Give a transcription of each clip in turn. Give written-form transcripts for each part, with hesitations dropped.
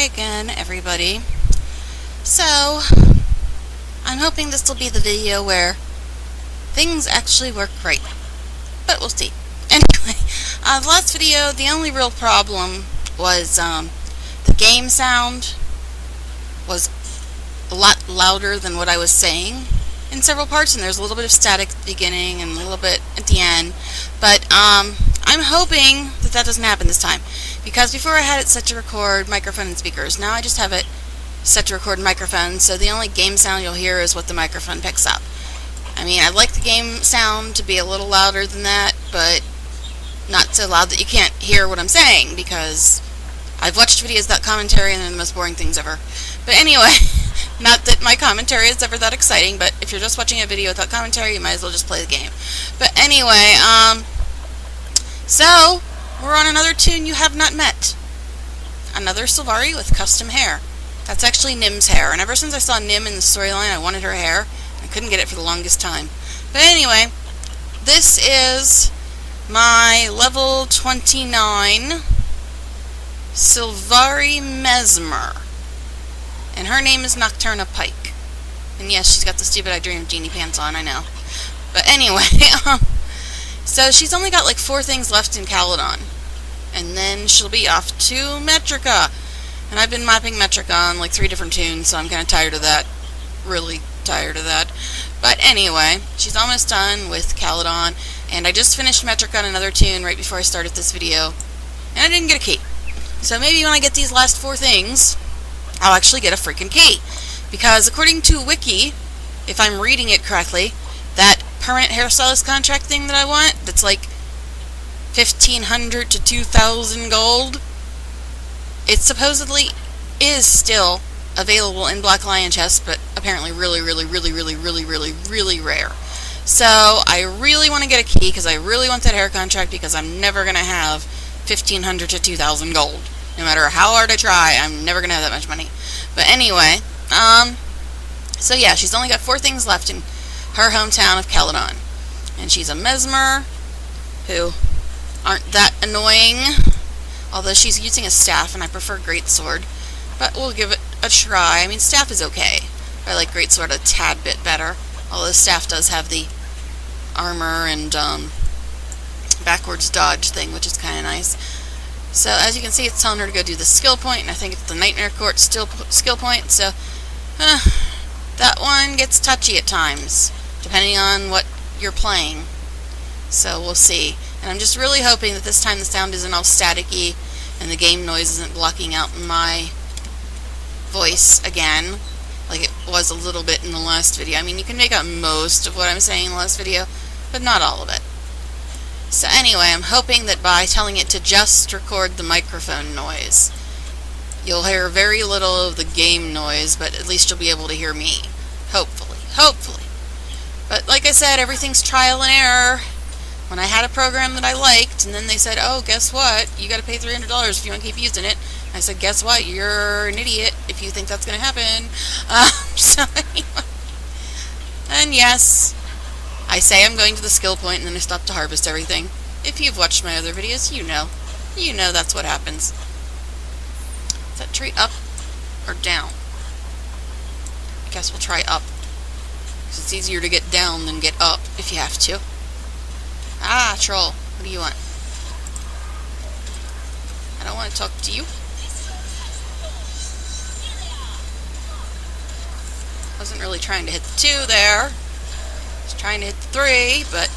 again, everybody. So, I'm hoping this will be the video where things actually work right. But we'll see. Anyway, the last video, the only real problem was the game sound was a lot louder than what I was saying in several parts, and there's a little bit of static at the beginning and a little bit at the end. But I'm hoping that that doesn't happen this time, because before I had it set to record microphone and speakers. Now I just have it set to record microphone, so the only game sound you'll hear is what the microphone picks up. I mean, I'd like the game sound to be a little louder than that, but not so loud that you can't hear what I'm saying, because I've watched videos without commentary and they're the most boring things ever. But anyway, not that my commentary is ever that exciting, but if you're just watching a video without commentary, you might as well just play the game. But anyway, so we're on another tune you have not met. Another Sylvari with custom hair. That's actually Nim's hair, and ever since I saw Nim in the storyline, I wanted her hair. I couldn't get it for the longest time. But anyway, this is my level 29 Sylvari mesmer. And her name is Nocturna Pyke. And yes, she's got the stupid I Dream of Genie pants on, I know. But anyway, so she's only got like 4 things left in Caledon. And then she'll be off to Metrica. And I've been mapping Metrica on like 3 different tunes, so I'm kind of tired of that. Really tired of that. But anyway, she's almost done with Caledon. And I just finished Metrica on another tune right before I started this video. And I didn't get a key. So maybe when I get these last 4 things, I'll actually get a freaking key. Because according to Wiki, if I'm reading it correctly, that permanent hairstylist contract thing that I want, that's like 1,500 to 2,000 gold, it supposedly is still available in Black Lion chests, but apparently really rare. So I really want to get a key, because I really want that hair contract, because I'm never going to have 1,500 to 2,000 gold. No matter how hard I try, I'm never going to have that much money. But anyway, so yeah, she's only got 4 things left in her hometown of Caledon. And she's a mesmer, who aren't that annoying, although she's using a staff, and I prefer greatsword. But we'll give it a try. I mean, staff is okay. I like greatsword a tad bit better, although staff does have the armor and backwards dodge thing, which is kind of nice. So as you can see, it's telling her to go do the skill point, and I think it's the Nightmare Court skill point, so that one gets touchy at times, depending on what you're playing. So we'll see. And I'm just really hoping that this time the sound isn't all staticky, and the game noise isn't blocking out my voice again, like it was a little bit in the last video. I mean, you can make out most of what I'm saying in the last video, but not all of it. So anyway, I'm hoping that by telling it to just record the microphone noise, you'll hear very little of the game noise, but at least you'll be able to hear me. Hopefully. Hopefully. But like I said, everything's trial and error. When I had a program that I liked, and then they said, oh, guess what? You gotta pay $300 if you want to keep using it. I said, guess what? You're an idiot if you think that's gonna happen. So anyway. And yes, I say I'm going to the skill point, and then I stop to harvest everything. If you've watched my other videos, you know. You know that's what happens. Is that tree up or down? I guess we'll try up, because it's easier to get down than get up if you have to. Ah, troll. What do you want? I don't want to talk to you. Wasn't really trying to hit the 2 there. I was trying to hit the 3, but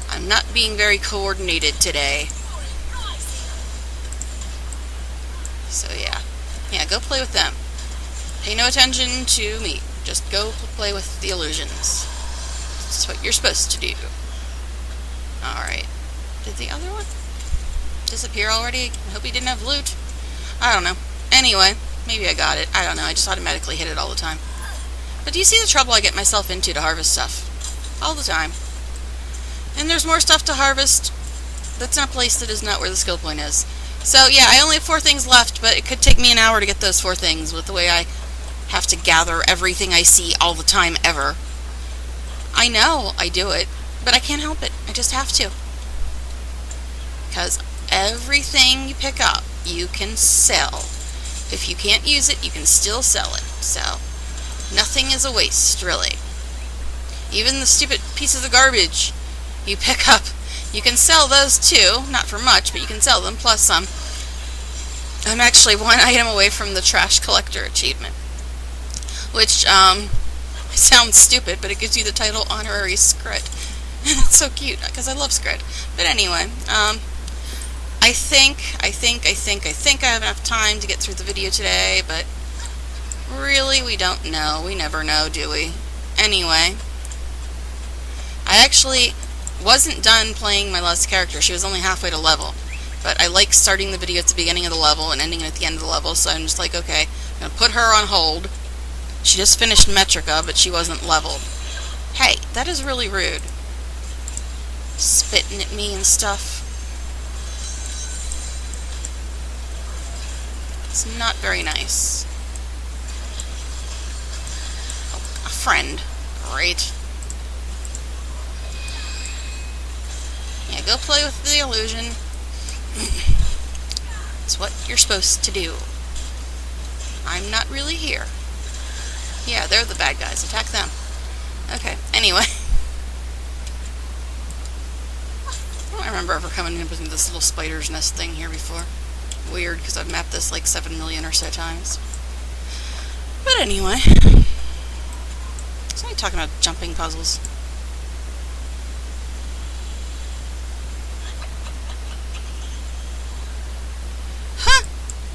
I'm not being very coordinated today. So yeah. Yeah, go play with them. Pay no attention to me. Just go play with the illusions. That's what you're supposed to do. Alright. Did the other one disappear already? I hope he didn't have loot. I don't know. Anyway, maybe I got it. I don't know. I just automatically hit it all the time. But do you see the trouble I get myself into to harvest stuff? All the time. And there's more stuff to harvest that's in a place that is not where the skill point is. So yeah, I only have 4 things left, but it could take me an hour to get those 4 things with the way I have to gather everything I see all the time ever. I know I do it, but I can't help it. I just have to. Because everything you pick up, you can sell. If you can't use it, you can still sell it. So, nothing is a waste, really. Even the stupid pieces of garbage you pick up, you can sell those too. Not for much, but you can sell them, plus some. I'm actually one item away from the trash collector achievement, which sounds stupid, but it gives you the title honorary Scred. It's so cute because I love Scred. But anyway, I think I have enough time to get through the video today, but really we don't know. We never know, do we? Anyway, I actually wasn't done playing my last character. She was only halfway to level. But I like starting the video at the beginning of the level and ending it at the end of the level, so I'm just like, okay, I'm going to put her on hold. She just finished Metrica, but she wasn't leveled. Hey, that is really rude. Spitting at me and stuff. It's not very nice. Oh, a friend. Great. Yeah, go play with the illusion. It's what you're supposed to do. I'm not really here. Yeah, they're the bad guys. Attack them. Okay, anyway. I don't remember ever coming in with this little spider's nest thing here before. Weird, because I've mapped this like 7 million or so times. But anyway. Somebody talking about jumping puzzles.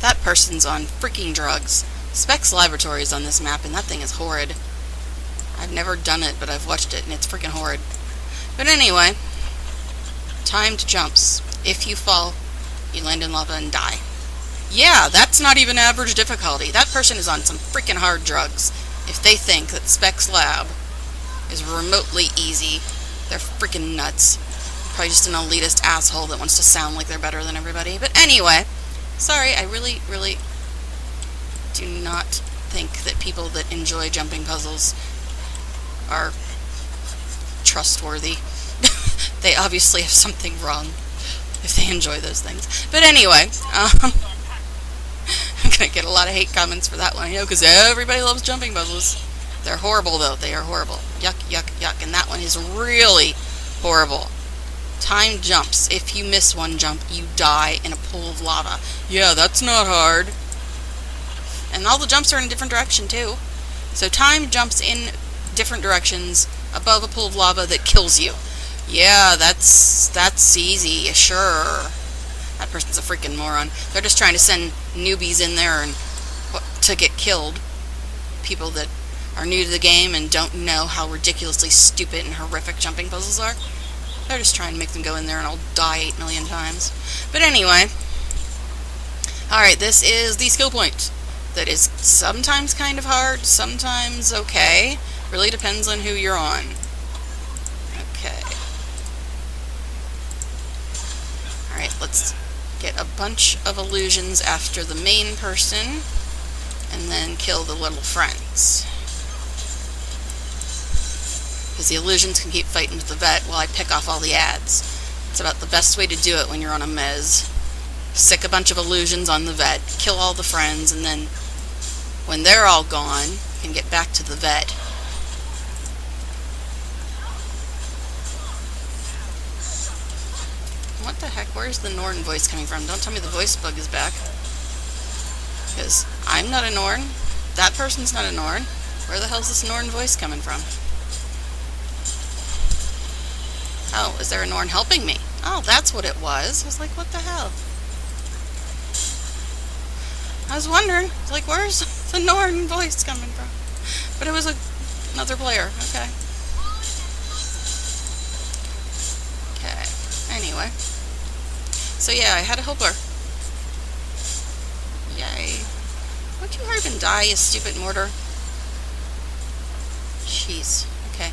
That person's on freaking drugs. Specs Laboratory is on this map, and that thing is horrid. I've never done it, but I've watched it, and it's freaking horrid. But anyway, timed jumps. If you fall, you land in lava and die. Yeah, that's not even average difficulty. That person is on some freaking hard drugs. If they think that Specs Lab is remotely easy, they're freaking nuts. Probably just an elitist asshole that wants to sound like they're better than everybody. But anyway, sorry, I really do not think that people that enjoy jumping puzzles are trustworthy. They obviously have something wrong if they enjoy those things. But anyway, I'm going to get a lot of hate comments for that one, because everybody loves jumping puzzles. They're horrible, though. They are horrible. Yuck, yuck, yuck. And that one is really horrible. Timed jumps. If you miss one jump, you die in a pool of lava. Yeah, that's not hard. And all the jumps are in a different direction, too. So timed jumps in different directions above a pool of lava that kills you. Yeah, that's easy, sure. That person's a freaking moron. They're just trying to send newbies in there and to get killed. People that are new to the game and don't know how ridiculously stupid and horrific jumping puzzles are. They're just trying to make them go in there and I'll die 8 million times. But anyway. Alright, this is the skill point. That is sometimes kind of hard, sometimes okay. Really depends on who you're on. Okay. Alright, let's get a bunch of illusions after the main person, and then kill the little friends. Because the illusions can keep fighting with the vet while I pick off all the ads. It's about the best way to do it when you're on a mez. Sick a bunch of illusions on the vet, kill all the friends, and then when they're all gone, you can get back to the vet. What the heck? Where's the Norn voice coming from? Don't tell me the voice bug is back. Because I'm not a Norn. That person's not a Norn. Where the hell's this Norn voice coming from? Oh, is there a Norn helping me? Oh, that's what it was. I was like, what the hell? I was wondering. I was like, where's the Norn voice coming from? But it was another player. Okay. Okay. Anyway. So yeah, I had a helper. Yay. Won't you hurry up and die, you stupid mortar? Jeez. Okay.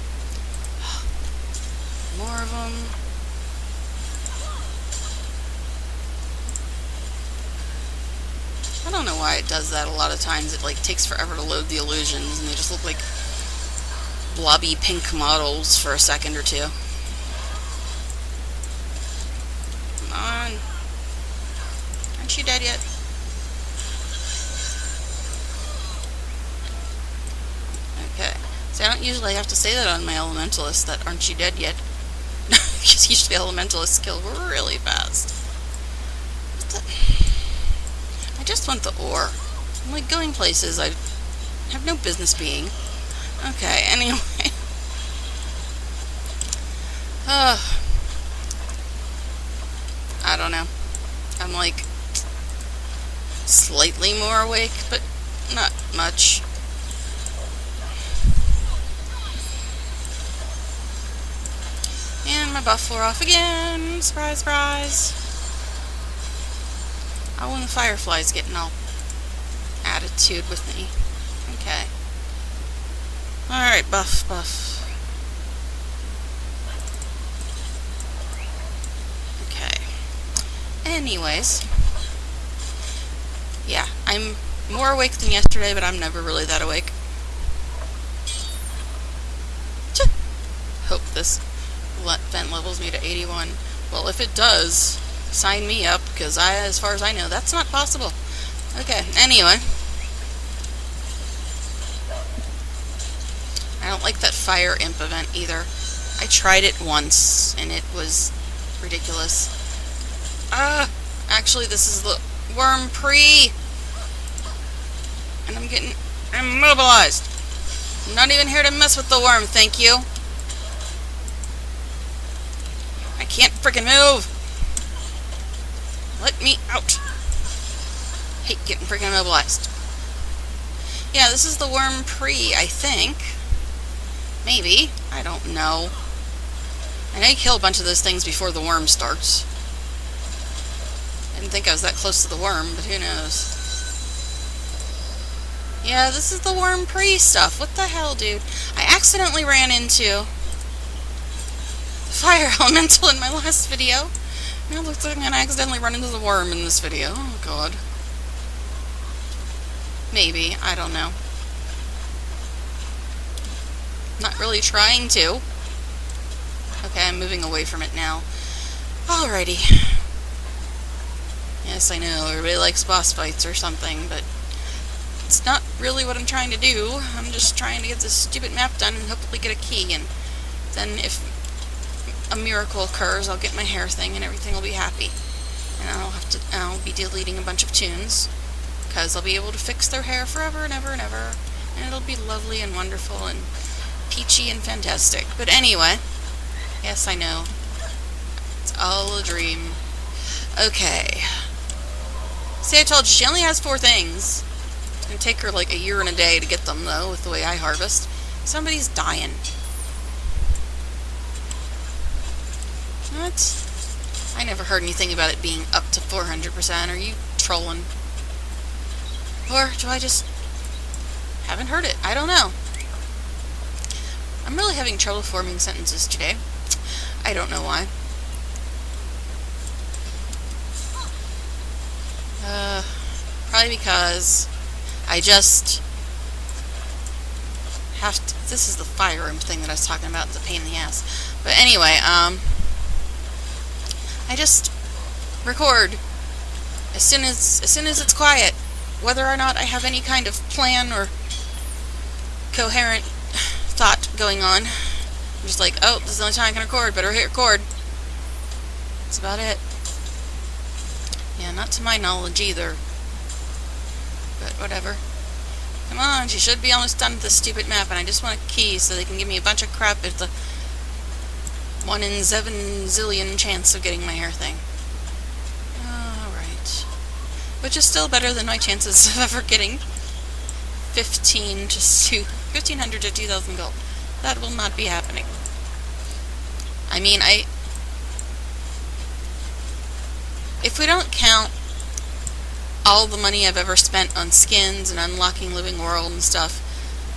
More of them. I don't know why it does that a lot of times. It like takes forever to load the illusions and they just look like blobby pink models for a second or two. Come on. Aren't you dead yet? So I don't usually have to say that on my elementalists, that aren't you dead yet? Because usually elementalists kill really fast. I just want the ore. I'm like going places I have no business being. Okay, anyway. I don't know. I'm like slightly more awake, but not much. And my buff wore off again. Surprise, surprise. Oh, and the firefly's getting all attitude with me. Okay. Alright, buff, buff. Okay. Anyways. Yeah, I'm more awake than yesterday, but I'm never really that awake. Hope this vent levels me to 81. Well, if it does, sign me up, because as far as I know, that's not possible. Okay, anyway. I don't like that fire imp event either. I tried it once, and it was ridiculous. Actually, this is the worm pre, and I'm getting immobilized. I'm not even here to mess with the worm, thank you. I can't frickin' move. Let me out. Hate getting frickin' immobilized. Yeah, this is the worm pre, I think. Maybe. I don't know. I know you kill a bunch of those things before the worm starts. I didn't think I was that close to the worm, but who knows. Yeah, this is the worm pre stuff. What the hell, dude? I accidentally ran into the fire elemental in my last video. Now it looks like I'm gonna accidentally run into the worm in this video. Oh, God. Maybe. I don't know. Not really trying to. Okay, I'm moving away from it now. Alrighty. Yes, I know, everybody likes boss fights or something, but it's not really what I'm trying to do. I'm just trying to get this stupid map done and hopefully get a key, and then if a miracle occurs, I'll get my hair thing and everything will be happy. And I'll be deleting a bunch of tunes, because I'll be able to fix their hair forever and ever and ever, and it'll be lovely and wonderful and peachy and fantastic. But anyway, yes, I know. It's all a dream. Okay. See, I told you, she only has 4 things. It's going to take her like a year and a day to get them, though, with the way I harvest. Somebody's dying. What? I never heard anything about it being up to 400%. Are you trolling? Or do I just haven't heard it? I don't know. I'm really having trouble forming sentences today. I don't know why. Probably because I just have to. This is the fire room thing that I was talking about. It's a pain in the ass. But anyway, I just record as soon as it's quiet, whether or not I have any kind of plan or coherent thought going on. I'm just like, oh, this is the only time I can record. Better hit record. That's about it. Yeah, not to my knowledge either. But whatever. Come on, she should be almost done with this stupid map, and I just want a key so they can give me a bunch of crap at the 1 in 7 zillion chance of getting my hair thing. Alright. Which is still better than my chances of ever getting 1,500 to 2,000 gold. That will not be happening. I mean, if we don't count all the money I've ever spent on skins and unlocking Living World and stuff,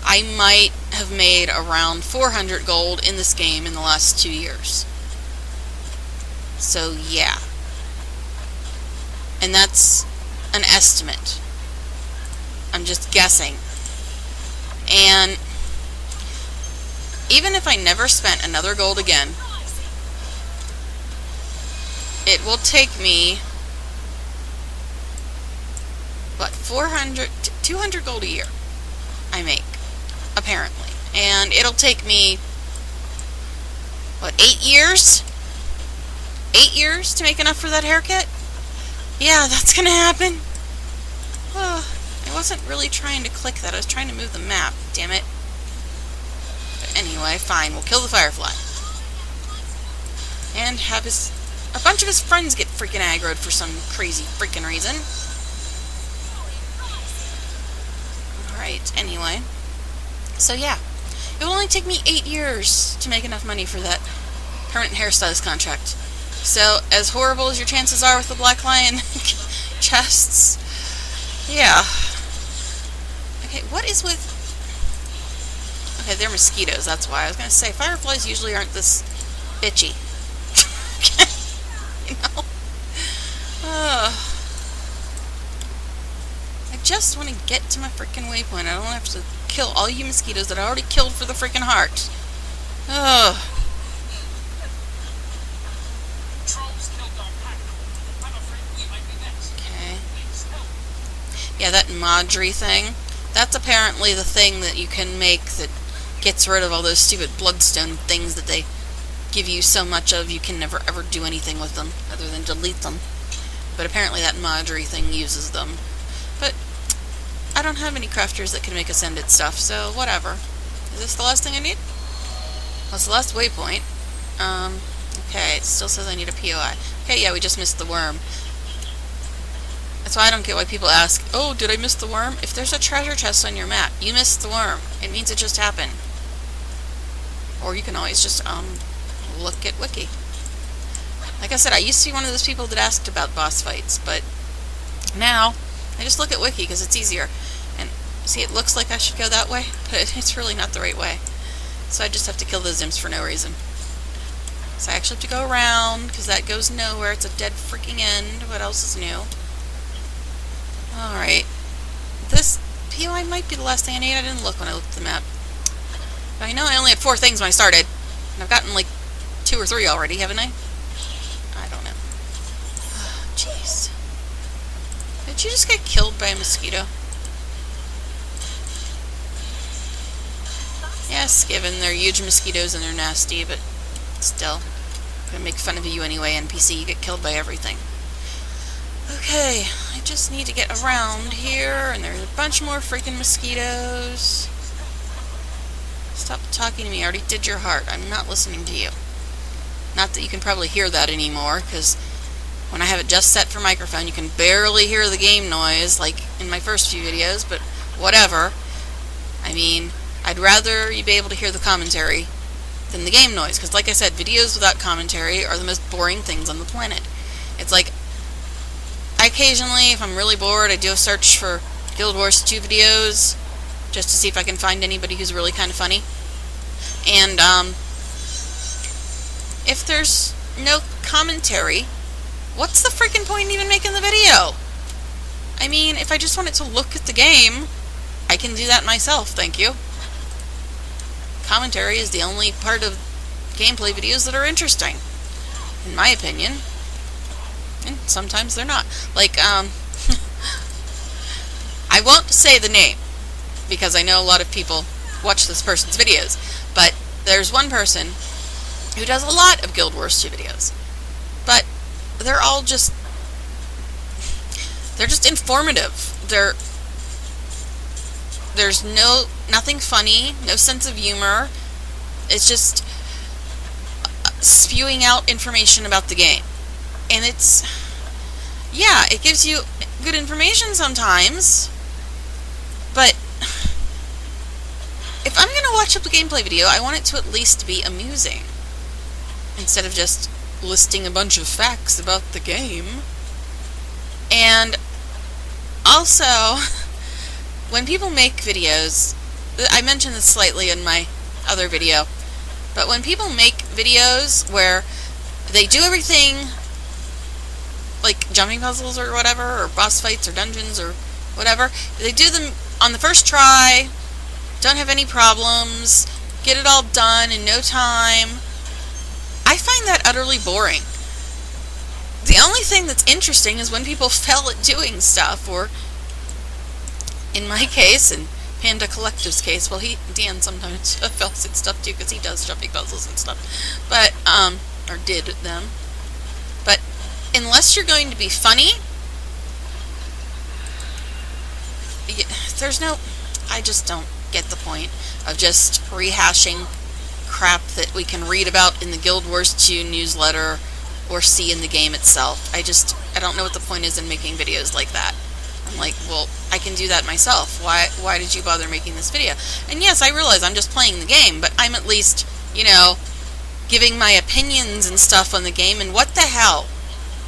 I might have made around 400 gold in this game in the last 2 years. So, yeah. And that's an estimate. I'm just guessing. And even if I never spent another gold again, it will take me, what, 200 gold a year I make, apparently. and it'll take me, what, 8 years? 8 years to make enough for that haircut? Yeah, that's gonna happen. Oh, I wasn't really trying to click that. I was trying to move the map. Damn it. But anyway, fine. We'll kill the firefly. And have a bunch of his friends get freaking aggroed for some crazy freaking reason. Alright, anyway. So yeah. It will only take me 8 years to make enough money for that permanent hairstylist contract. So, as horrible as your chances are with the Black Lion chests, yeah. Okay, what is with... Okay, they're mosquitoes, that's why. I was gonna say, fireflies usually aren't this bitchy. You know? I just want to get to my freaking waypoint. I don't have to kill all you mosquitoes that I already killed for the freaking heart. Ugh. Okay. Yeah, that Madri thing. That's apparently the thing that you can make that gets rid of all those stupid bloodstone things that they give you so much of. You can never ever do anything with them other than delete them. But apparently that Madri thing uses them. But I don't have any crafters that can make ascended stuff, so whatever. Is this the last thing I need? That's the last waypoint. Okay, it still says I need a POI. Okay, yeah, we just missed the worm. That's why I don't get why people ask, oh, did I miss the worm? If there's a treasure chest on your map, you missed the worm. It means it just happened. Or you can always just, look at Wiki. Like I said, I used to be one of those people that asked about boss fights, but now I just look at Wiki because it's easier. And see, it looks like I should go that way, but it's really not the right way. So I just have to kill those imps for no reason. So I actually have to go around because that goes nowhere. It's a dead freaking end. What else is new? Alright. This POI might be the last thing I need. I didn't look when I looked at the map. But I know I only had 4 things when I started. And I've gotten like 2 or 3 already, haven't I? I don't know. Jeez. Did you just get killed by a mosquito? Yes, given they're huge mosquitoes and they're nasty, but still. I'm gonna make fun of you anyway, NPC. You get killed by everything. Okay, I just need to get around here, and there's a bunch more freaking mosquitoes. Stop talking to me. I already did your heart. I'm not listening to you. Not that you can probably hear that anymore, because when I have it just set for microphone, you can barely hear the game noise, like in my first few videos, but whatever. I mean, I'd rather you be able to hear the commentary than the game noise, because like I said, videos without commentary are the most boring things on the planet. It's like, I occasionally, if I'm really bored, I do a search for Guild Wars 2 videos, just to see if I can find anybody who's really kind of funny. And, if there's no commentary, what's the freaking point in even making the video? I mean, if I just wanted to look at the game, I can do that myself, thank you. Commentary is the only part of gameplay videos that are interesting, in my opinion. And sometimes they're not. Like, I won't say the name, because I know a lot of people watch this person's videos, but there's one person who does a lot of Guild Wars 2 videos. But they're all just... they're just informative. There's nothing funny, no sense of humor. It's just spewing out information about the game. And it's... yeah, it gives you good information sometimes, but if I'm going to watch up a gameplay video, I want it to at least be amusing, instead of just listing a bunch of facts about the game. And also, when people make videos, I mentioned this slightly in my other video, but when people make videos where they do everything, like jumping puzzles or whatever, or boss fights or dungeons or whatever, they do them on the first try, don't have any problems, get it all done in no time. I find that utterly boring. The only thing that's interesting is when people fail at doing stuff, or in my case, and Panda Collective's case. Well, Dan sometimes fails at stuff too, because he does jumping puzzles and stuff. But, or did them. But, unless you're going to be funny, there's no, I just don't get the point of just rehashing crap that we can read about in the Guild Wars 2 newsletter or see in the game itself. I don't know what the point is in making videos like that. I'm like, well, I can do that myself. Why did you bother making this video? And yes, I realize I'm just playing the game, but I'm at least, you know, giving my opinions and stuff on the game, and what the hell?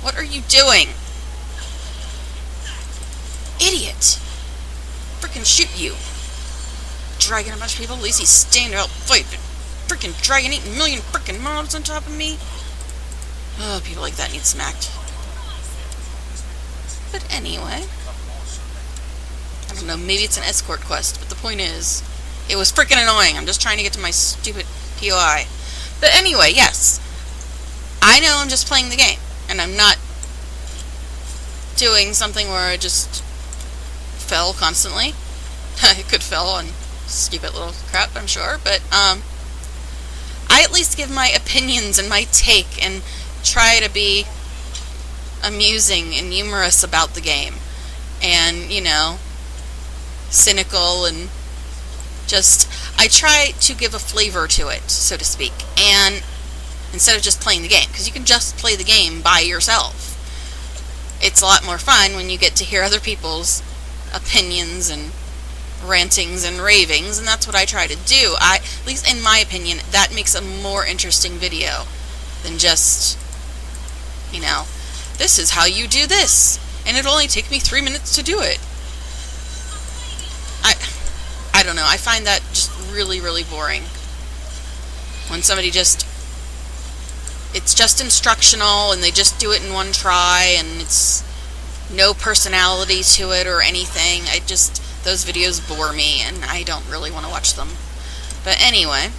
What are you doing? Idiot! Frickin' shoot you. Dragging a bunch of people, at least he's standing out fight, but frickin' dragging 8 million frickin' mobs on top of me. Oh, people like that need smacked. But anyway, I don't know, maybe it's an escort quest, but the point is, it was frickin' annoying. I'm just trying to get to my stupid POI. But anyway, yes, I know I'm just playing the game, and I'm not doing something where I just fell constantly. I could fell on stupid little crap, I'm sure, but I at least give my opinions and my take and try to be amusing and humorous about the game, and, you know, cynical, and just, I try to give a flavor to it, so to speak, and instead of just playing the game, because you can just play the game by yourself. It's a lot more fun when you get to hear other people's opinions and rantings and ravings, and that's what I try to do. At least in my opinion, that makes a more interesting video than just, you know, this is how you do this, and it'll only take me 3 minutes to do it. I don't know, I find that just really, really boring. When somebody just, it's just instructional, and they just do it in one try, and it's no personality to it or anything. Those videos bore me, and I don't really want to watch them. But anyway,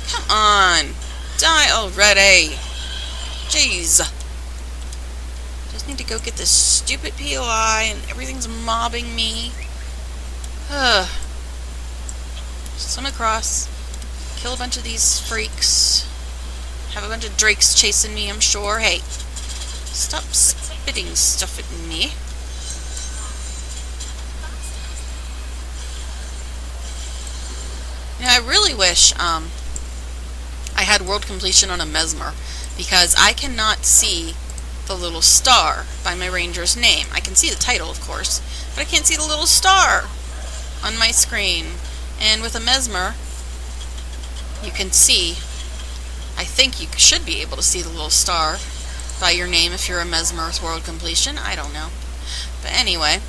come on, die already. Jeez. Just need to go get this stupid POI, and everything's mobbing me. Ugh. Swim across, kill a bunch of these freaks, have a bunch of drakes chasing me, I'm sure. Hey, stop spitting stuff at me. Now, I really wish I had world completion on a mesmer, because I cannot see the little star by my ranger's name. I can see the title, of course, but I can't see the little star on my screen. And with a mesmer, you can see, I think you should be able to see the little star by your name if you're a mesmer with world completion. I don't know. But anyway.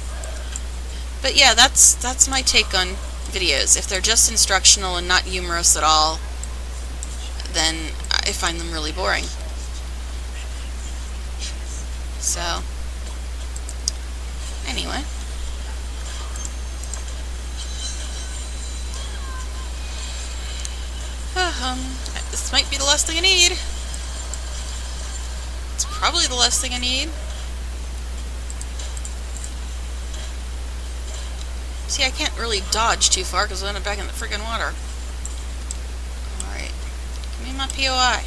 But yeah, that's my take on videos. If they're just instructional and not humorous at all, then I find them really boring. So, anyway. This might be the last thing I need. It's probably the last thing I need. See, I can't really dodge too far because I end up back in the friggin' water. Alright. Give me my POI.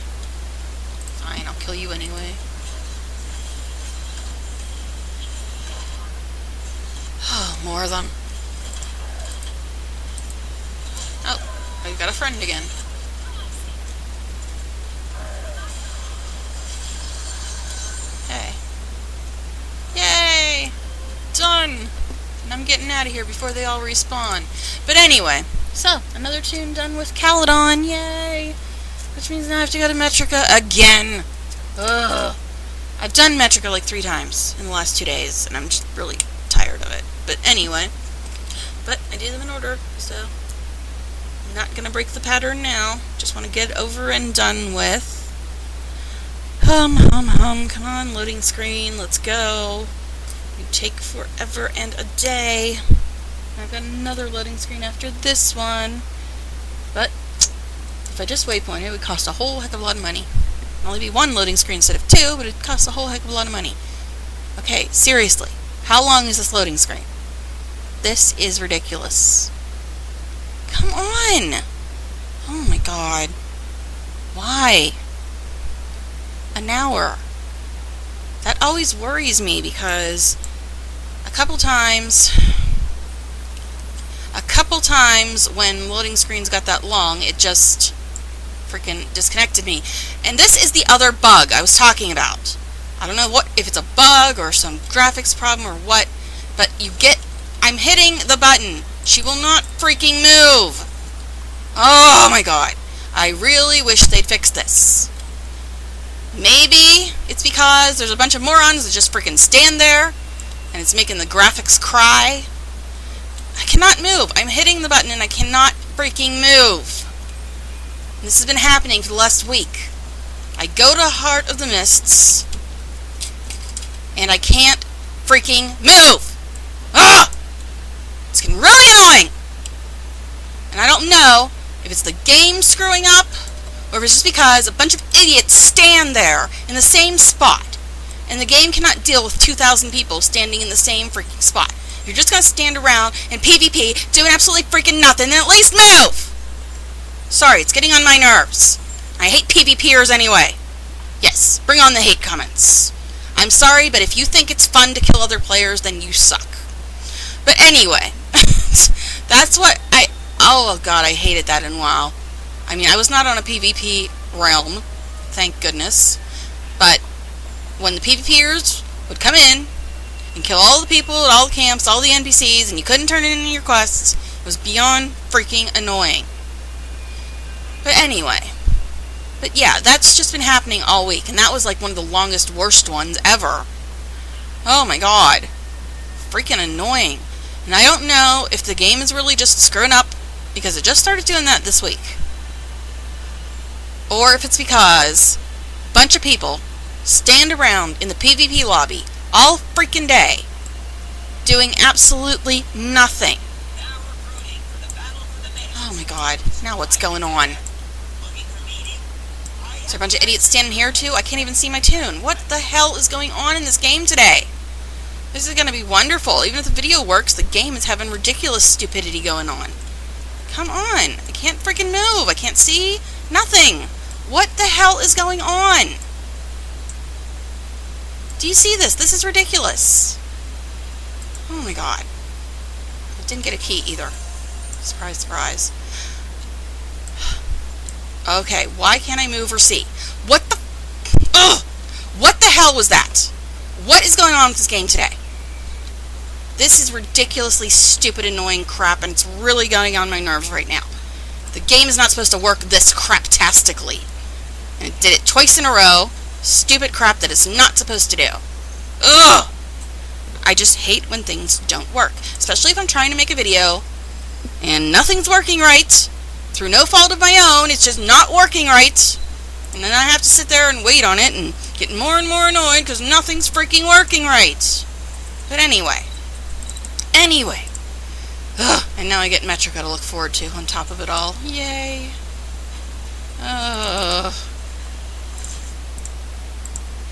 Fine, I'll kill you anyway. Oh, more of them. Oh, I've got a friend again. Hey. Yay! Done! And I'm getting out of here before they all respawn. But anyway, so, another tune done with Caledon, yay! Which means now I have to go to Metrica again. Ugh. I've done Metrica like 3 times in the last 2 days, and I'm just really tired of it. But anyway, but I do them in order, so I'm not gonna break the pattern now. Just want to get over and done with. Come on, loading screen, let's go. You take forever and a day. I've got another loading screen after this one. But if I just waypoint, it would cost a whole heck of a lot of money. It'd only be 1 loading screen instead of 2, but it costs a whole heck of a lot of money. Okay, seriously, how long is this loading screen? This is ridiculous. Come on! Oh my god. Why? An hour. That always worries me because a couple times when loading screens got that long, it just freaking disconnected me. And this is the other bug I was talking about. I don't know if it's a bug or some graphics problem or what, but I'm hitting the button. She will not freaking move. Oh my god. I really wish they'd fix this. Maybe it's because there's a bunch of morons that just freaking stand there and it's making the graphics cry. I cannot move. I'm hitting the button and I cannot freaking move. This has been happening for the last week. I go to Heart of the Mists and I can't freaking move. Ah! It's getting really annoying. And I don't know if it's the game screwing up or if it's just because a bunch of idiots stand there in the same spot and the game cannot deal with 2,000 people standing in the same freaking spot. You're just going to stand around in PvP doing absolutely freaking nothing, then at least move! Sorry, it's getting on my nerves. I hate PvPers anyway. Yes, bring on the hate comments. I'm sorry, but if you think it's fun to kill other players, then you suck. But anyway, that's what oh god, I hated that in WoW. I mean, I was not on a PvP realm, thank goodness, but when the PvPers would come in and kill all the people at all the camps, all the NPCs, and you couldn't turn in any of your quests, it was beyond freaking annoying. But anyway, yeah, that's just been happening all week, and that was like one of the longest, worst ones ever. Oh my god. Freaking annoying. And I don't know if the game is really just screwing up because it just started doing that this week. Or if it's because a bunch of people stand around in the PvP lobby all freaking day doing absolutely nothing. Oh my god. Now what's going on? Is there a bunch of idiots standing here too? I can't even see my toon. What the hell is going on in this game today? This is going to be wonderful. Even if the video works, the game is having ridiculous stupidity going on. Come on. I can't freaking move. I can't see nothing. What the hell is going on? Do you see this? This is ridiculous. Oh my god. I didn't get a key either. Surprise, surprise. Okay, why can't I move or see? What the... Ugh! What the hell was that? What is going on with this game today? This is ridiculously stupid, annoying crap, and it's really going on my nerves right now. The game is not supposed to work this craptastically. And it did it twice in a row. Stupid crap that it's not supposed to do. Ugh! I just hate when things don't work. Especially if I'm trying to make a video and nothing's working right. Through no fault of my own, it's just not working right. And then I have to sit there and wait on it and get more and more annoyed because nothing's freaking working right. But anyway. Ugh, and now I get Metrica to look forward to on top of it all. Yay. I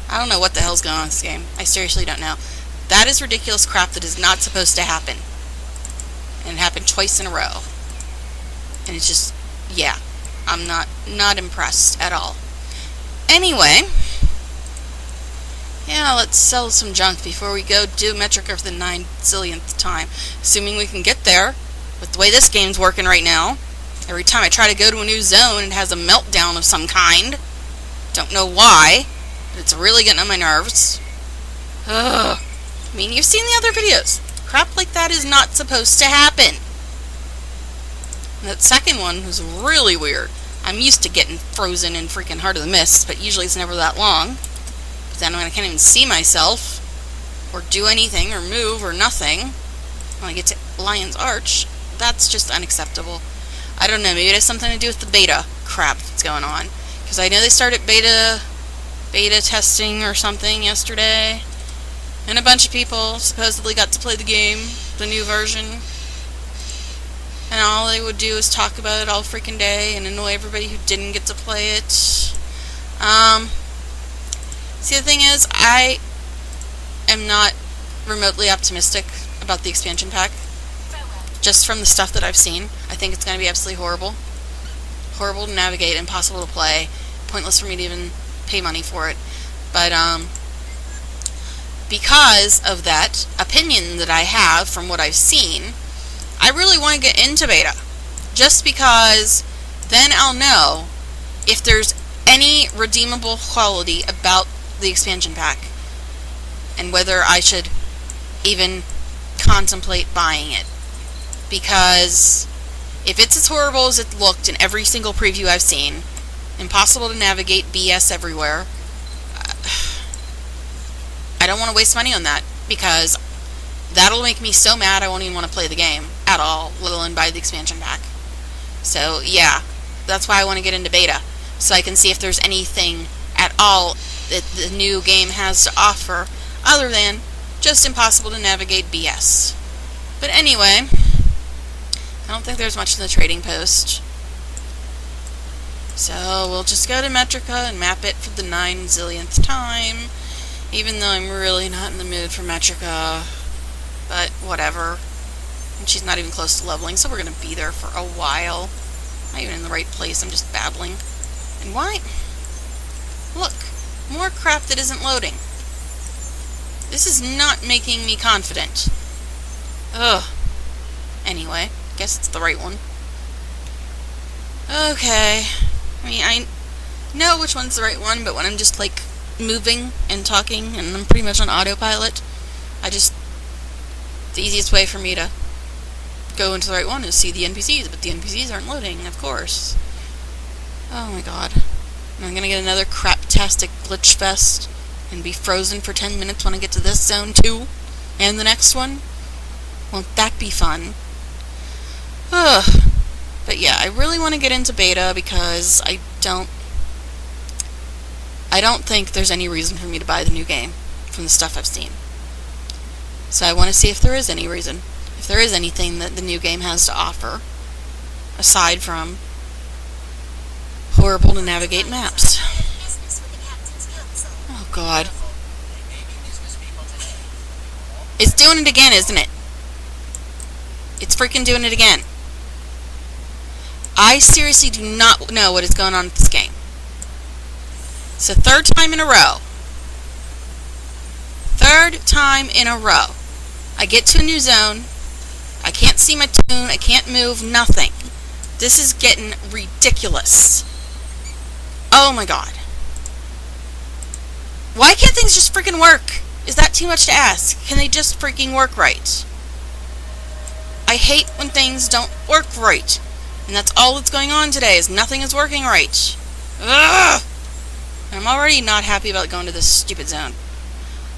don't know what the hell's going on in this game. I seriously don't know. That is ridiculous crap that is not supposed to happen. And it happened twice in a row. And it's just, yeah. I'm not impressed at all. Anyway. Yeah, let's sell some junk before we go do Metrica for the 9 zillionth time. Assuming we can get there with the way this game's working right now. Every time I try to go to a new zone, it has a meltdown of some kind. Don't know why, but it's really getting on my nerves. Ugh. I mean, you've seen the other videos. Crap like that is not supposed to happen. And that second one was really weird. I'm used to getting frozen in freaking Heart of the Mists, but usually it's never that long. But then when I can't even see myself, or do anything, or move, or nothing, when I get to Lion's Arch, that's just unacceptable. I don't know, maybe it has something to do with the beta crap that's going on. Because I know they started beta testing or something yesterday, and a bunch of people supposedly got to play the game, the new version. And all they would do is talk about it all freaking day and annoy everybody who didn't get to play it. See, the thing is, I am not remotely optimistic about the expansion pack. just from the stuff that I've seen. I think it's going to be absolutely horrible. Horrible to navigate, impossible to play, pointless for me to even pay money for it. But, because of that opinion that I have from what I've seen, I really want to get into beta. Just because then I'll know if there's any redeemable quality about the expansion pack, and whether I should even contemplate buying it. Because if it's as horrible as it looked in every single preview I've seen, impossible to navigate, BS everywhere, I don't want to waste money on that, because that'll make me so mad I won't even want to play the game at all, let alone buy the expansion pack. So yeah, that's why I want to get into beta, so I can see if there's anything at all that the new game has to offer other than just impossible to navigate BS. But anyway, I don't think there's much in the trading post. So we'll just go to Metrica and map it for the 9 zillionth time, even though I'm really not in the mood for Metrica. But whatever. And she's not even close to leveling, so we're going to be there for a while. Not even in the right place, I'm just babbling. And why? Look, more crap that isn't loading. This is not making me confident. Ugh. Anyway, guess it's the right one. Okay. I mean, I know which one's the right one, but when I'm just, like, moving and talking, and I'm pretty much on autopilot, the easiest way for me to go into the right one is see the NPCs, but the NPCs aren't loading, of course. Oh my god. And I'm gonna get another craptastic glitch fest and be frozen for 10 minutes when I get to this zone too, and the next one. Won't that be fun? Ugh. But yeah, I really want to get into beta because I don't think there's any reason for me to buy the new game from the stuff I've seen. So I want to see if there is any reason. If there is anything that the new game has to offer, aside from horrible to navigate maps. Oh god. It's doing it again, isn't it? It's freaking doing it again. I seriously do not know what is going on with this game. It's the third time in a row. Third time in a row. I get to a new zone. I can't see my tune. I can't move. Nothing. This is getting ridiculous. Oh my god. Why can't things just freaking work? Is that too much to ask? Can they just freaking work right? I hate when things don't work right. And that's all that's going on today, is nothing is working right. Ugh! I'm already not happy about going to this stupid zone.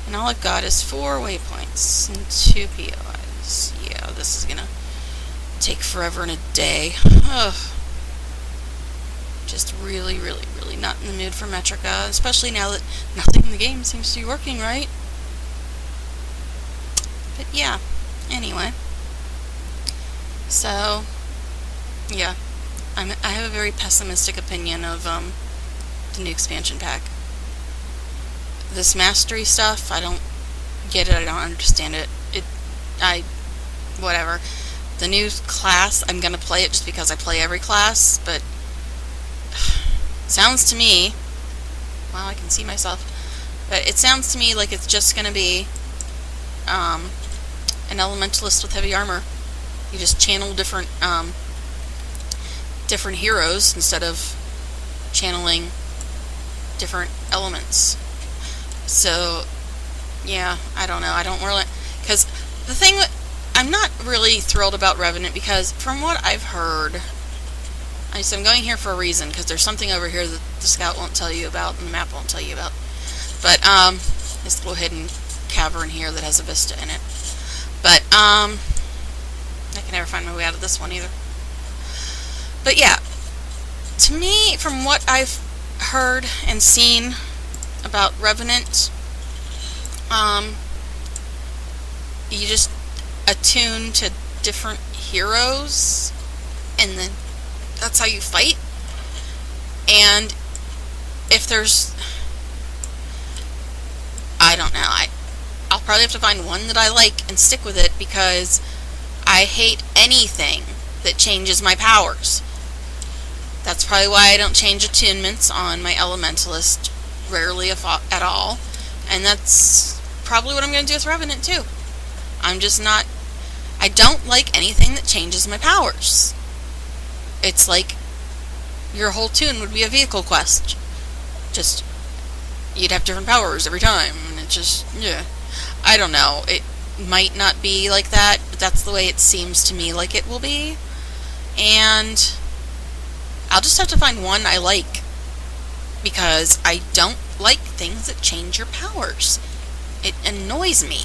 And all I've got is 4 waypoints and 2 POIs. Yeah, this is gonna take forever and a day. Ugh. Just really, really, really not in the mood for Metrica, especially now that nothing in the game seems to be working right. But yeah, anyway. So, yeah, I have a very pessimistic opinion of the new expansion pack. This mastery stuff, I don't get it, I don't understand it. Whatever. The new class, I'm gonna play it just because I play every class, but sounds to me, wow, I can see myself, but it sounds to me like it's just gonna be an elementalist with heavy armor. You just channel different heroes instead of channeling different elements. So, yeah, I don't know. I don't really... Because the thing... I'm not really thrilled about Revenant because from what I've heard... I'm going here for a reason, because there's something over here that the scout won't tell you about and the map won't tell you about. But, this little hidden cavern here that has a vista in it. But, I can never find my way out of this one either. But yeah, to me, from what I've heard and seen about Revenant, you just attune to different heroes, and then that's how you fight. And if there's... I don't know, I'll probably have to find one that I like and stick with it, because I hate anything that changes my powers. That's probably why I don't change attunements on my Elementalist, rarely if at all. And that's probably what I'm going to do with Revenant too. I'm just not... I don't like anything that changes my powers. It's like your whole tune would be a vehicle quest. Just, you'd have different powers every time. And it just, yeah. I don't know. It might not be like that, but that's the way it seems to me like it will be. And I'll just have to find one I like, because I don't like things that change your powers. It annoys me.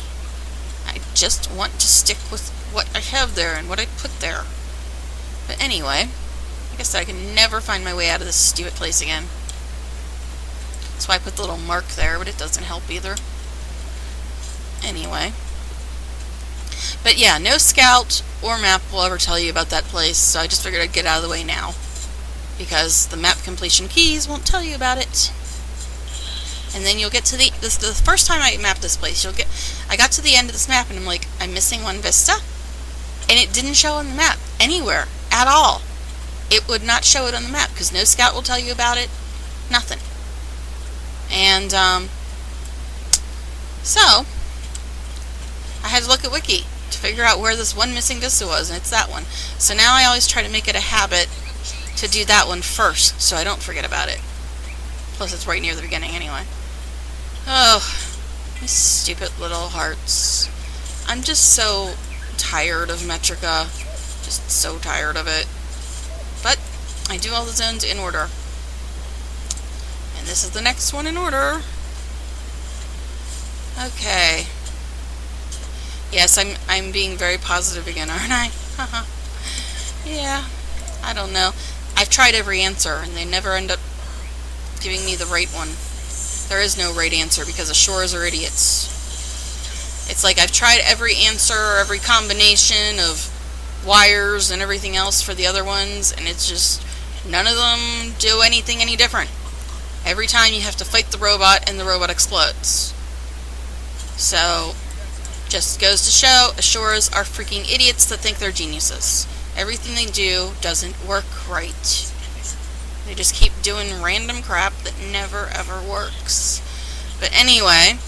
I just want to stick with what I have there and what I put there. But anyway, I guess I can never find my way out of this stupid place again. That's why I put the little mark there, but it doesn't help either. Anyway. But yeah, no scout or map will ever tell you about that place, so I just figured I'd get out of the way now. Because the map completion keys won't tell you about it. And then you'll get to the first time I mapped this place, I got to the end of this map and I'm like, I'm missing one vista? And it didn't show on the map anywhere at all. It would not show it on the map because no scout will tell you about it. Nothing. And so I had to look at Wiki to figure out where this one missing vista was, and it's that one. So now I always try to make it a habit to do that one first so I don't forget about it. Plus it's right near the beginning anyway. Oh, these stupid little hearts. I'm just so tired of Metrica. Just so tired of it. But I do all the zones in order. And this is the next one in order. Okay. Yes, I'm being very positive again, aren't I? Yeah, I don't know. I've tried every answer and they never end up giving me the right one. There is no right answer because the shores are idiots. It's like I've tried every answer, every combination of wires and everything else for the other ones, and it's just none of them do anything any different. Every time you have to fight the robot and the robot explodes. So, just goes to show, Ashores are freaking idiots that think they're geniuses. Everything they do doesn't work right. They just keep doing random crap that never ever works. But anyway,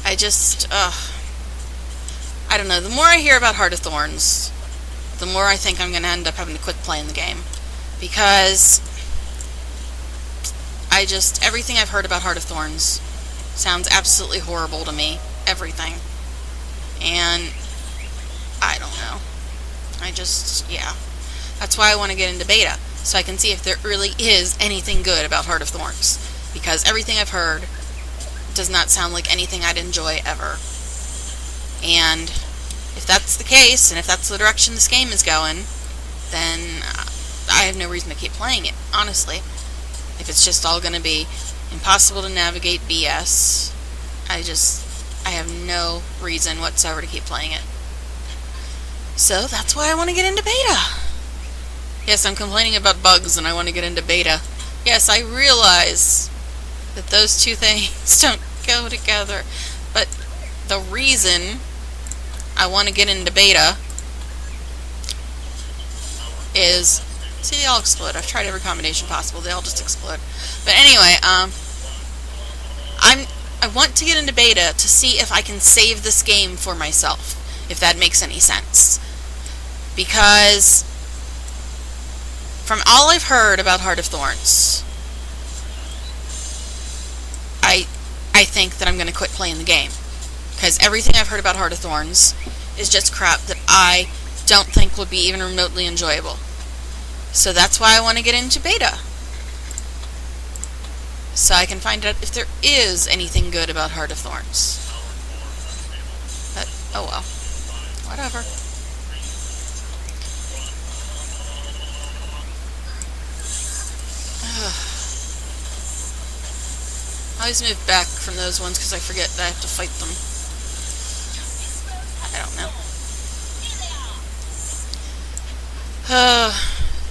I just, I don't know, the more I hear about Heart of Thorns, the more I think I'm going to end up having to quit playing the game. Because everything I've heard about Heart of Thorns sounds absolutely horrible to me. Everything. And I don't know. Yeah. That's why I want to get into beta, so I can see if there really is anything good about Heart of Thorns. Because everything I've heard does not sound like anything I'd enjoy ever. And if that's the case, and if that's the direction this game is going, then I have no reason to keep playing it, honestly. If it's just all going to be impossible to navigate BS, I have no reason whatsoever to keep playing it. So that's why I want to get into beta. Yes, I'm complaining about bugs and I want to get into beta. Yes, I realize that those two things don't go together. But the reason I want to get into beta is... See, they all explode. I've tried every combination possible. They all just explode. But anyway, I want to get into beta to see if I can save this game for myself, if that makes any sense. Because from all I've heard about Heart of Thorns, I think that I'm going to quit playing the game. Because everything I've heard about Heart of Thorns is just crap that I don't think will be even remotely enjoyable. So that's why I want to get into beta. So I can find out if there is anything good about Heart of Thorns. But, oh well. Whatever. I always move back from those ones because I forget that I have to fight them. I don't know.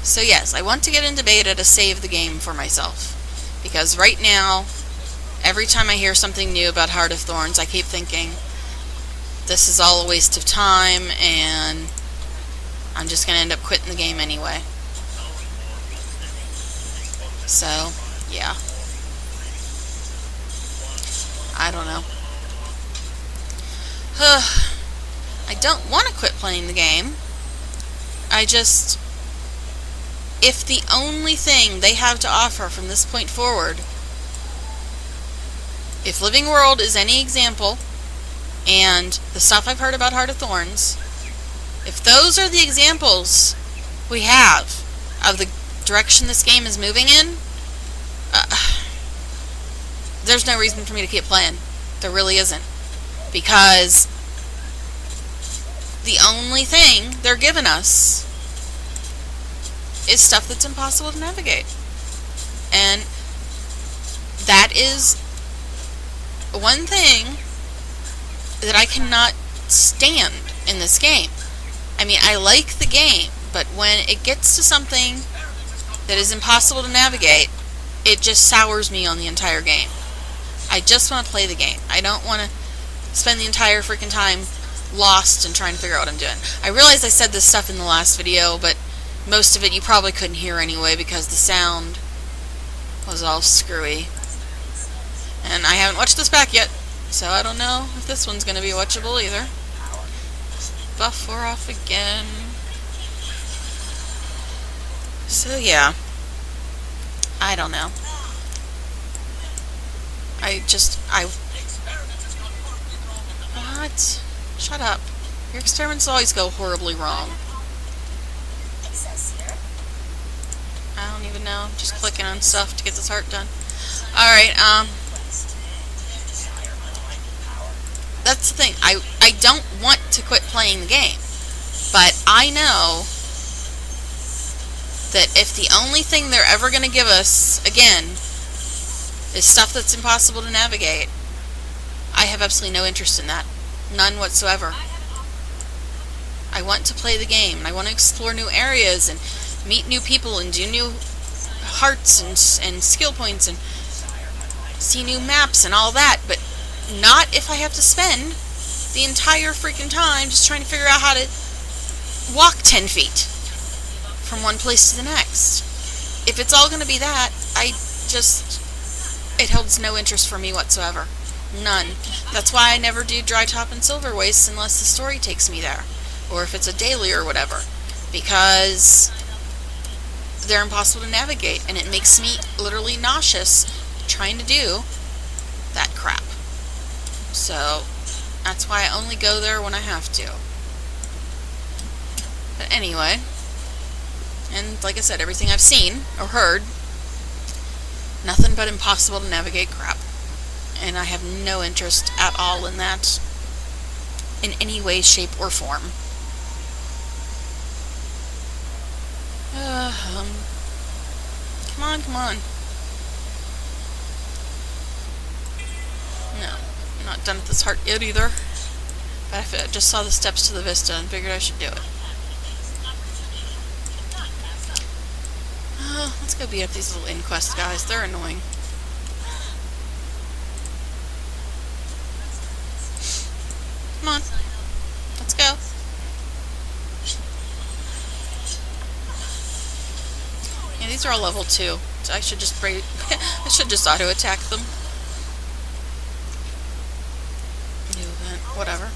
So yes, I want to get into beta to save the game for myself. Because right now, every time I hear something new about Heart of Thorns, I keep thinking, this is all a waste of time, and I'm just going to end up quitting the game anyway. So, yeah. I don't know. I don't want to quit playing the game. I just... If the only thing they have to offer from this point forward, if Living World is any example, and the stuff I've heard about Heart of Thorns, if those are the examples we have of the direction this game is moving in, there's no reason for me to keep playing. There really isn't. Because the only thing they're giving us is stuff that's impossible to navigate. And that is one thing that I cannot stand in this game. I mean, I like the game, but when it gets to something that is impossible to navigate, it just sours me on the entire game. I just want to play the game. I don't want to spend the entire freaking time lost and trying to figure out what I'm doing. I realized I said this stuff in the last video, but most of it you probably couldn't hear anyway because the sound was all screwy. And I haven't watched this back yet, so I don't know if this one's going to be watchable either. Buff we're off again. So yeah. I don't know. What? Shut up. Your experiments always go horribly wrong. I don't even know. Just clicking on stuff to get this heart done. Alright, that's the thing. I don't want to quit playing the game. But I know that if the only thing they're ever going to give us, again, is stuff that's impossible to navigate, I have absolutely no interest in that. None whatsoever. I want to play the game, and I want to explore new areas, and meet new people, and do new hearts, and skill points, and see new maps, and all that, but not if I have to spend the entire freaking time just trying to figure out how to walk 10 feet from one place to the next. If it's all going to be that, it holds no interest for me whatsoever. None. That's why I never do Dry Top and Silver Wastes unless the story takes me there. Or if it's a daily or whatever. Because they're impossible to navigate, and it makes me literally nauseous trying to do that crap. So, that's why I only go there when I have to. But anyway, and like I said, everything I've seen or heard, nothing but impossible to navigate crap. And I have no interest at all in that in any way, shape, or form. Come on, come on. No, I'm not done with this heart yet either. But I just saw the steps to the vista and figured I should do it. Let's go beat up these little inquest guys. They're annoying. Come on. Let's go. Yeah, these are all level 2. So I should just I should just auto attack them. New event, whatever.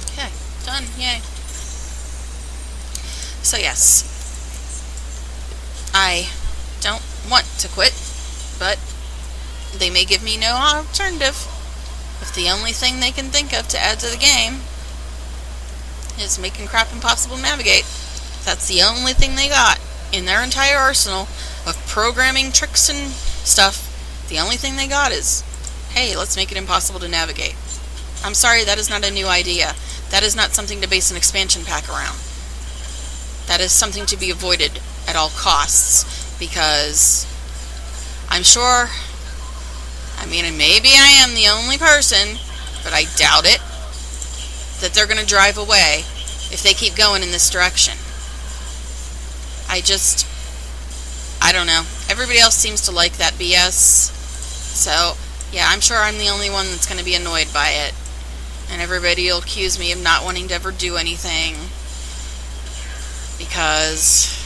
Okay, done. Yay. So yes, I don't want to quit, but they may give me no alternative. If the only thing they can think of to add to the game is making crap impossible to navigate, that's the only thing they got in their entire arsenal of programming tricks and stuff. The only thing they got is, hey, let's make it impossible to navigate. I'm sorry, that is not a new idea. That is not something to base an expansion pack around. That is something to be avoided at all costs, because I'm sure, I mean, maybe I am the only person, but I doubt it, that they're going to drive away if they keep going in this direction. I don't know. everybody else seems to like that BS. So, yeah, I'm sure I'm the only one that's going to be annoyed by it. And everybody will accuse me of not wanting to ever do anything. Because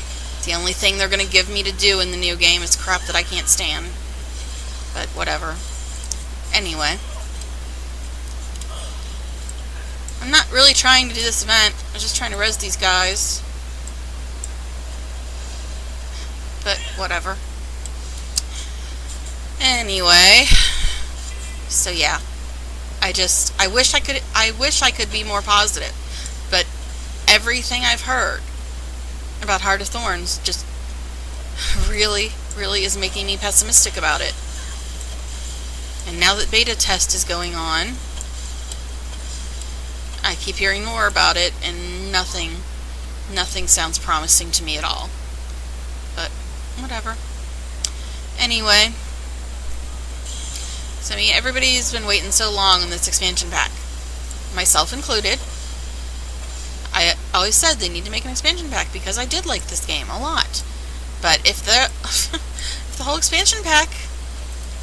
the only thing they're going to give me to do in the new game is crap that I can't stand. But whatever. Anyway. I'm not really trying to do this event. I'm just trying to res these guys. But whatever. Anyway. So yeah. I wish I could be more positive. But everything I've heard about Heart of Thorns just really is making me pessimistic about it. And now that beta test is going on, I keep hearing more about it, and nothing sounds promising to me at all. But whatever. Anyway, so I mean, everybody's been waiting so long on this expansion pack, myself included. I always said they need to make an expansion pack because I did like this game a lot. But if the if the whole expansion pack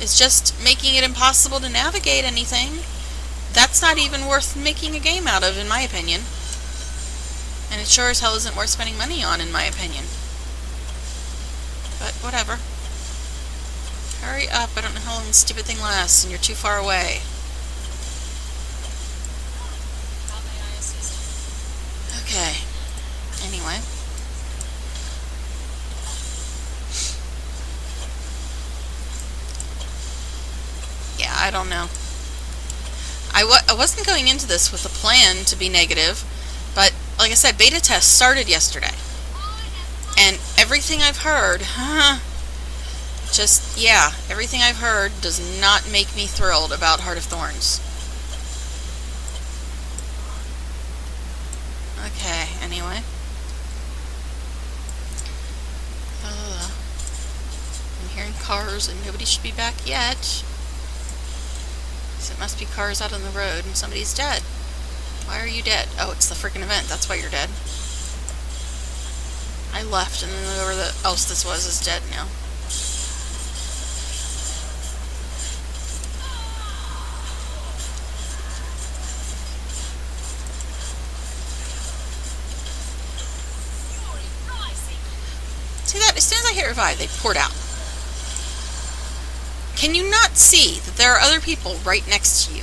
is just making it impossible to navigate anything, that's not even worth making a game out of, in my opinion. And it sure as hell isn't worth spending money on, in my opinion. But whatever. Hurry up, I don't know how long this stupid thing lasts, and you're too far away. Okay. Anyway. Yeah, I don't know. I wasn't going into this with a plan to be negative, but like I said, beta test started yesterday. And everything I've heard, everything I've heard does not make me thrilled about Heart of Thorns. Okay, anyway. I'm hearing cars and nobody should be back yet. So it must be cars out on the road and somebody's dead. Why are you dead? Oh, it's the freaking event. That's why you're dead. I left and then whoever else this was is dead now. See that? As soon as I hit revive, they poured out. Can you not see that there are other people right next to you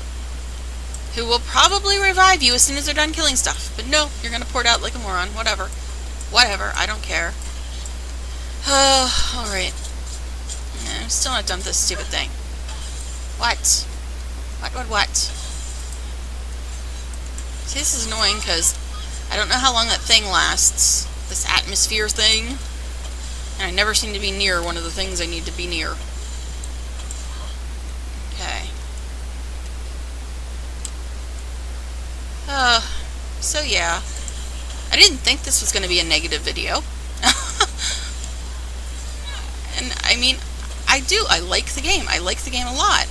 who will probably revive you as soon as they're done killing stuff? But no, you're going to port out like a moron. Whatever. Whatever. I don't care. Alright. I'm still not done with this stupid thing. What? What? See, this is annoying because I don't know how long that thing lasts. This atmosphere thing. And I never seem to be near one of the things I need to be near. Okay. So yeah. I didn't think this was going to be a negative video. And I mean, I like the game. I like the game a lot.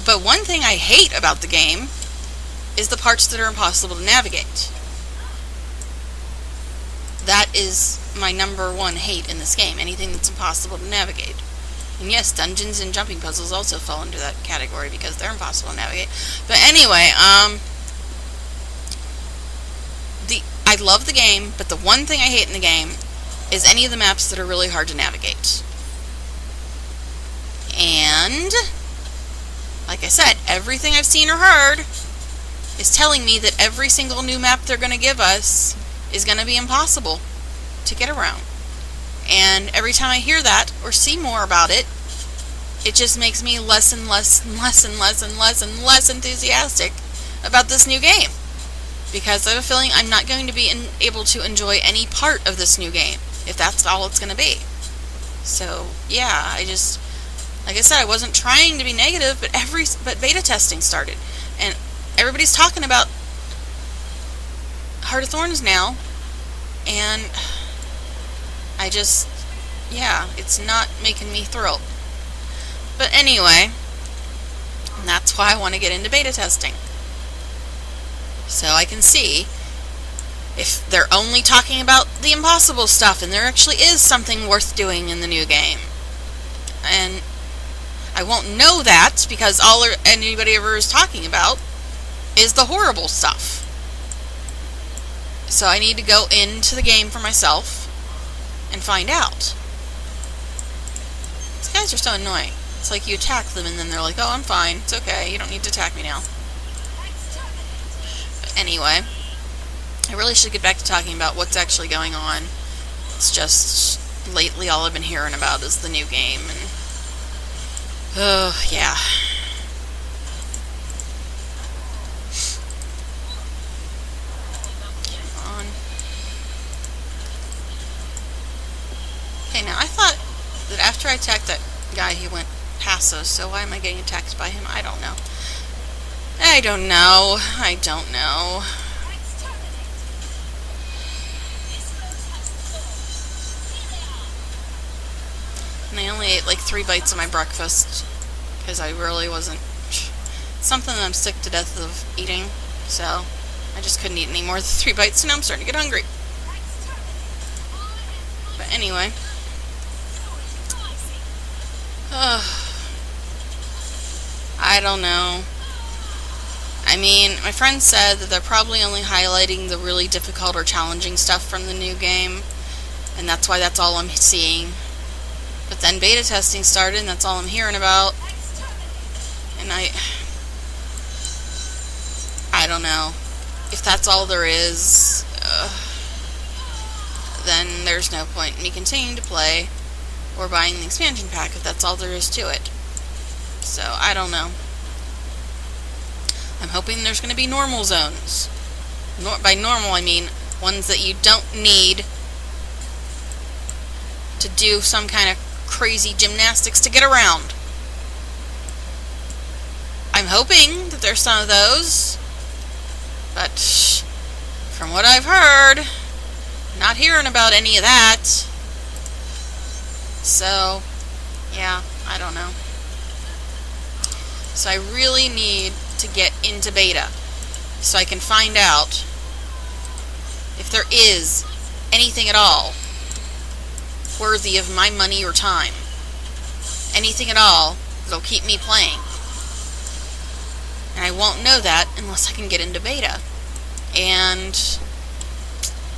But one thing I hate about the game is the parts that are impossible to navigate. That is my #1 hate in this game. Anything that's impossible to navigate. And yes, dungeons and jumping puzzles also fall into that category because they're impossible to navigate. But anyway, I love the game, but the one thing I hate in the game is any of the maps that are really hard to navigate. And, like I said, everything I've seen or heard is telling me that every single new map they're going to give us is going to be impossible to get around. And every time I hear that or see more about it, it just makes me less and less enthusiastic about this new game. Because I have a feeling I'm not going to be able to enjoy any part of this new game, if that's all it's going to be. So, yeah, like I said, I wasn't trying to be negative, but beta testing started. And everybody's talking about Heart of Thorns now, and it's not making me thrilled. But anyway, that's why I want to get into beta testing. So I can see if they're only talking about the impossible stuff and there actually is something worth doing in the new game. won't know that because all anybody ever is talking about is the horrible stuff. So I need to go into the game for myself and find out. These guys are so annoying. It's like you attack them and then they're like, oh, I'm fine. It's okay. You don't need to attack me now. But anyway, I really should get back to talking about what's actually going on. It's just lately all I've been hearing about is the new game. And yeah. Come on. Okay, now I thought that after I attacked that guy, he went passive, so why am I getting attacked by him? I don't know. I don't know. I don't know. And I only ate like 3 bites of my breakfast because I really wasn't something that I'm sick to death of eating, so I just couldn't eat any more than 3 bites, so now I'm starting to get hungry. But anyway, I don't know. I mean, my friend said that they're probably only highlighting the really difficult or challenging stuff from the new game, and that's why that's all I'm seeing. But then beta testing started, and that's all I'm hearing about. And I don't know. If that's all there is, then there's no point in me continuing to play or buying the expansion pack if that's all there is to it. So, I don't know. I'm hoping there's going to be normal zones. By normal, I mean ones that you don't need to do some kind of crazy gymnastics to get around. I'm hoping that there's some of those, but from what I've heard, not hearing about any of that. So, yeah, I don't know. So I really need to get into beta so I can find out if there is anything at all worthy of my money or time. Anything at all that'll keep me playing. And I won't know that unless I can get into beta. And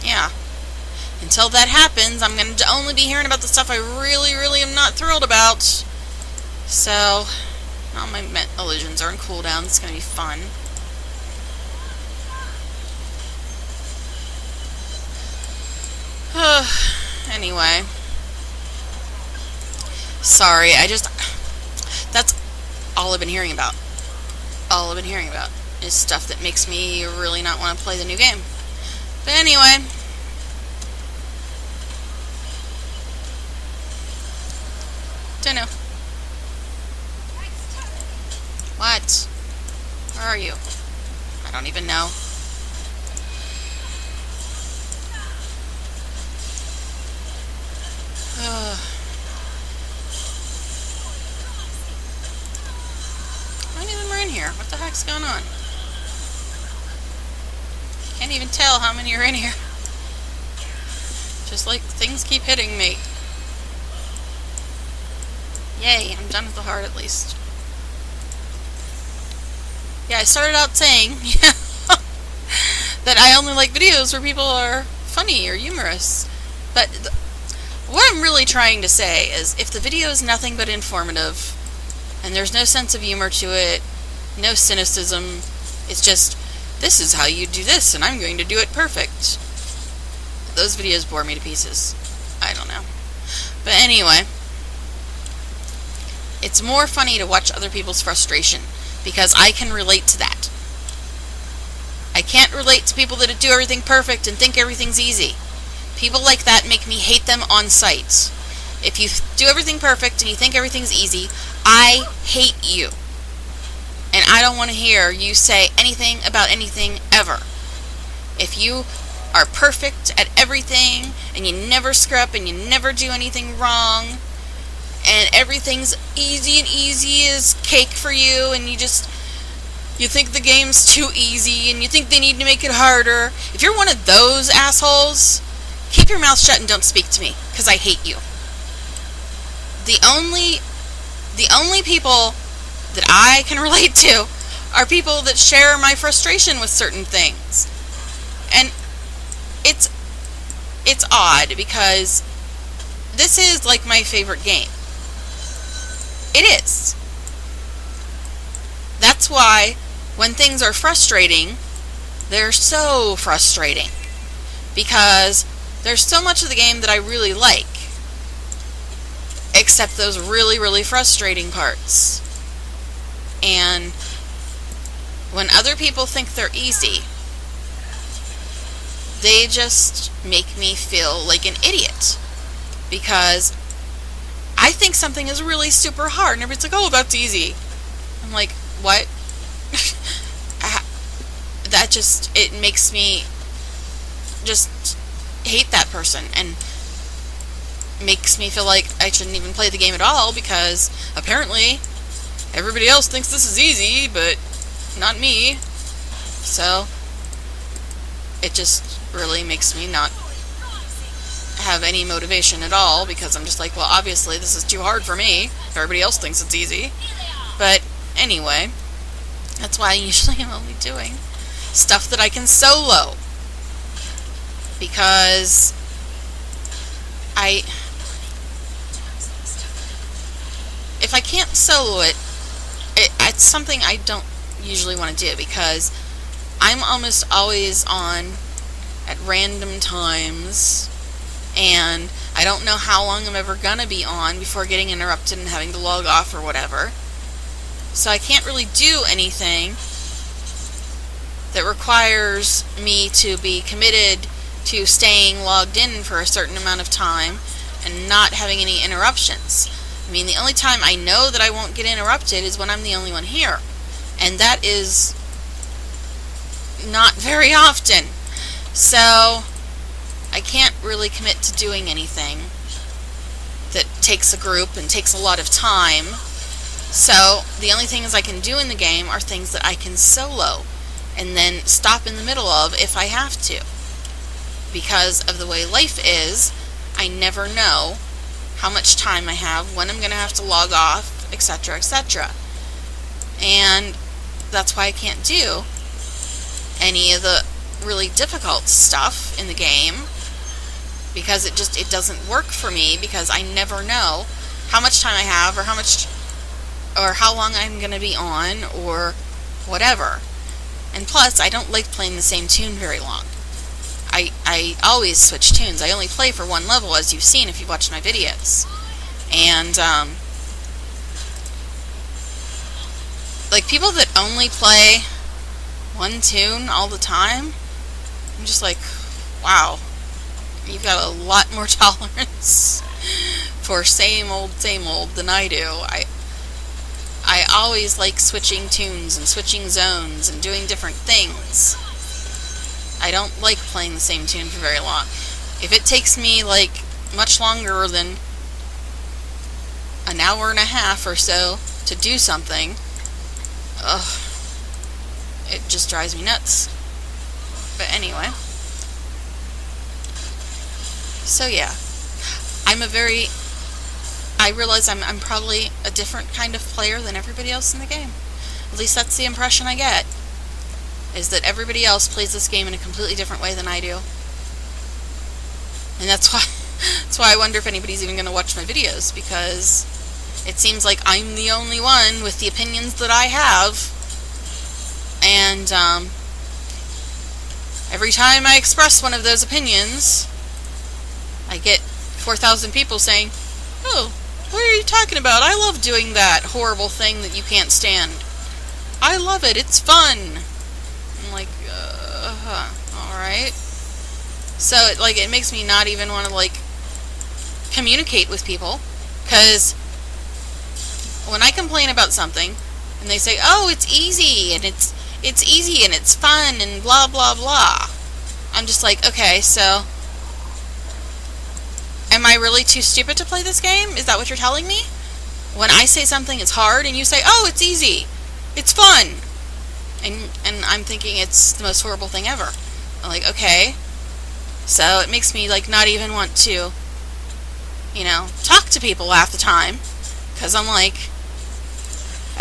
yeah. Until that happens, I'm going to only be hearing about the stuff I really, really am not thrilled about. So, all my illusions are on cooldown. It's going to be fun. Anyway. Sorry, that's all I've been hearing about. All I've been hearing about is stuff that makes me really not want to play the new game. But anyway. Don't know. What? Where are you? I don't even know. How many of them are in here? What the heck's going on? Can't even tell how many are in here. Just like things keep hitting me. Yay, I'm done with the heart at least. Yeah, I started out saying that I only like videos where people are funny or humorous. But what I'm really trying to say is if the video is nothing but informative and there's no sense of humor to it, no cynicism, it's just, this is how you do this and I'm going to do it perfect. Those videos bore me to pieces. I don't know. But anyway, it's more funny to watch other people's frustration because I can relate to that. I can't relate to people that do everything perfect and think everything's easy. People like that make me hate them on sight. If you do everything perfect and you think everything's easy, I hate you. And I don't want to hear you say anything about anything ever. If you are perfect at everything and you never screw up and you never do anything wrong and everything's easy and easy as cake for you and you think the game's too easy and you think they need to make it harder, if you're one of those assholes, keep your mouth shut and don't speak to me, because I hate you. The only the only people that I can relate to are people that share my frustration with certain things. And it's odd because this is like my favorite game. It is. That's why when things are frustrating, they're so frustrating. Because there's so much of the game that I really like. Except those really, really frustrating parts. And when other people think they're easy, they just make me feel like an idiot. Because I think something is really super hard, and everybody's like, oh, that's easy. I'm like, what? That just, it makes me just hate that person, and makes me feel like I shouldn't even play the game at all, because apparently everybody else thinks this is easy, but not me. So it just really makes me not have any motivation at all, because I'm just like, well, obviously this is too hard for me. Everybody else thinks it's easy. But anyway, that's why I usually am only doing stuff that I can solo, because if I can't solo it, it's something I don't usually want to do, because I'm almost always on at random times, and I don't know how long I'm ever gonna be on before getting interrupted and having to log off or whatever. So I can't really do anything that requires me to be committed to staying logged in for a certain amount of time and not having any interruptions. I mean, the only time I know that I won't get interrupted is when I'm the only one here. And that is not very often. So I can't really commit to doing anything that takes a group and takes a lot of time. So the only things I can do in the game are things that I can solo and then stop in the middle of if I have to. Because of the way life is, I never know how much time I have, when I'm going to have to log off, etc., etc. And that's why I can't do any of the really difficult stuff in the game, because it doesn't work for me, because I never know how much time I have, or how long I'm going to be on, or whatever. And plus, I don't like playing the same tune very long. I always switch tunes. I only play for one level, as you've seen if you've watched my videos. And, like, people that only play one tune all the time, I'm just like, wow, you've got a lot more tolerance for same old than I do. I always like switching tunes and switching zones and doing different things. I don't like playing the same tune for very long. If it takes me, like, much longer than an hour and a half or so to do something, it just drives me nuts. But anyway. So yeah. I realize I'm probably a different kind of player than everybody else in the game. At least that's the impression I get. Is that everybody else plays this game in a completely different way than I do. And that's why I wonder if anybody's even going to watch my videos, because it seems like I'm the only one with the opinions that I have. And every time I express one of those opinions, I get 4,000 people saying, oh, what are you talking about? I love doing that horrible thing that you can't stand. I love it. It's fun. I'm like, alright. So, it makes me not even want to, communicate with people. Because when I complain about something, and they say, oh, it's easy, and it's easy, and it's fun, and blah, blah, blah. I'm just like, okay, so am I really too stupid to play this game? Is that what you're telling me? When I say something is hard, and you say, oh, it's easy, it's fun, and I'm thinking it's the most horrible thing ever. I'm like, okay. So it makes me, not even want to, talk to people half the time. Because I'm like,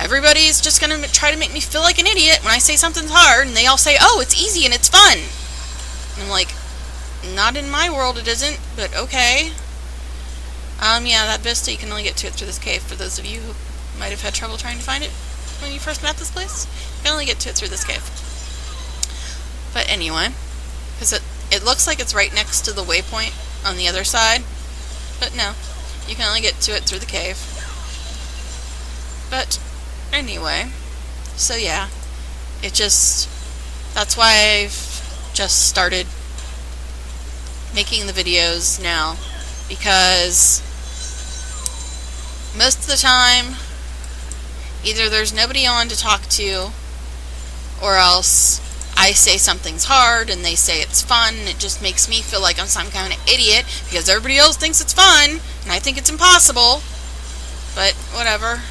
everybody's just gonna try to make me feel like an idiot when I say something's hard, and they all say, oh, it's easy and it's fun. And I'm like, not in my world it isn't, but okay. Yeah, that vista, you can only get to it through this cave. For those of you who might have had trouble trying to find it when you first met this place, you can only get to it through this cave. But anyway, because it looks like it's right next to the waypoint on the other side, but no, you can only get to it through the cave. But anyway, so yeah, that's why I've just started making the videos now, because most of the time either there's nobody on to talk to, or else I say something's hard and they say it's fun, and it just makes me feel like I'm some kind of idiot because everybody else thinks it's fun and I think it's impossible. But whatever.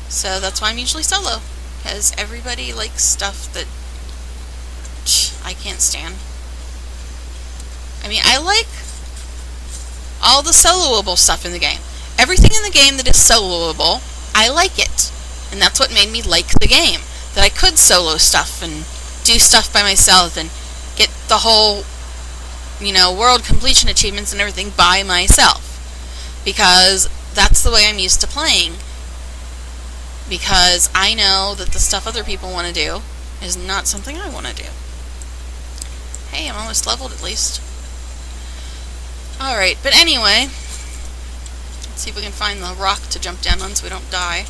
So that's why I'm usually solo, because everybody likes stuff that I can't stand. I mean, I like all the soloable stuff in the game. Everything in the game that is soloable, I like it. And that's what made me like the game. That I could solo stuff and do stuff by myself and get the whole, world completion achievements and everything by myself. Because that's the way I'm used to playing. Because I know that the stuff other people want to do is not something I want to do. Hey, I'm almost leveled at least. Alright, but anyway, let's see if we can find the rock to jump down on so we don't die.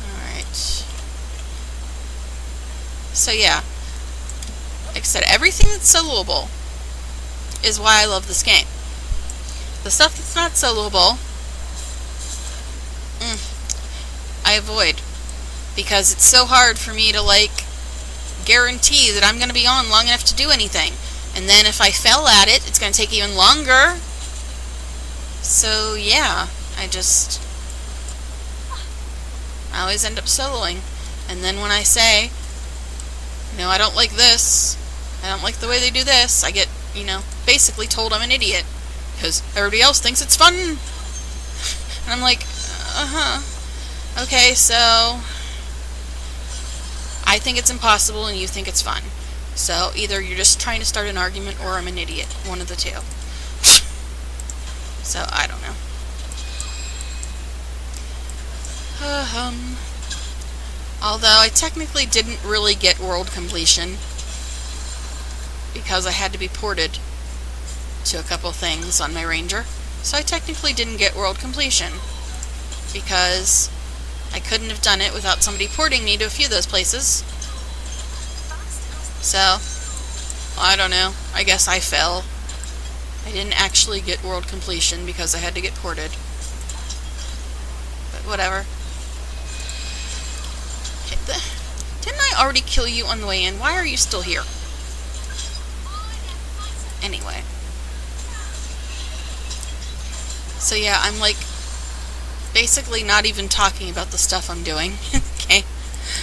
Alright. So yeah, like I said, everything that's soloable is why I love this game. The stuff that's not soloable, I avoid, because it's so hard for me to guarantee that I'm going to be on long enough to do anything. And then if I fail at it, it's going to take even longer. So yeah, I always end up soloing. And then when I say, I don't like this, I don't like the way they do this, I get, basically told I'm an idiot. Because everybody else thinks it's fun. And I'm like, okay, so I think it's impossible and you think it's fun. So either you're just trying to start an argument or I'm an idiot. One of the two. So I don't know. Although I technically didn't really get world completion because I had to be ported to a couple things on my Ranger. So I technically didn't get world completion because I couldn't have done it without somebody porting me to a few of those places. So, I don't know. I guess I fell. I didn't actually get world completion because I had to get ported. But whatever. Didn't I already kill you on the way in? Why are you still here? Anyway. So yeah, I'm basically not even talking about the stuff I'm doing. Okay?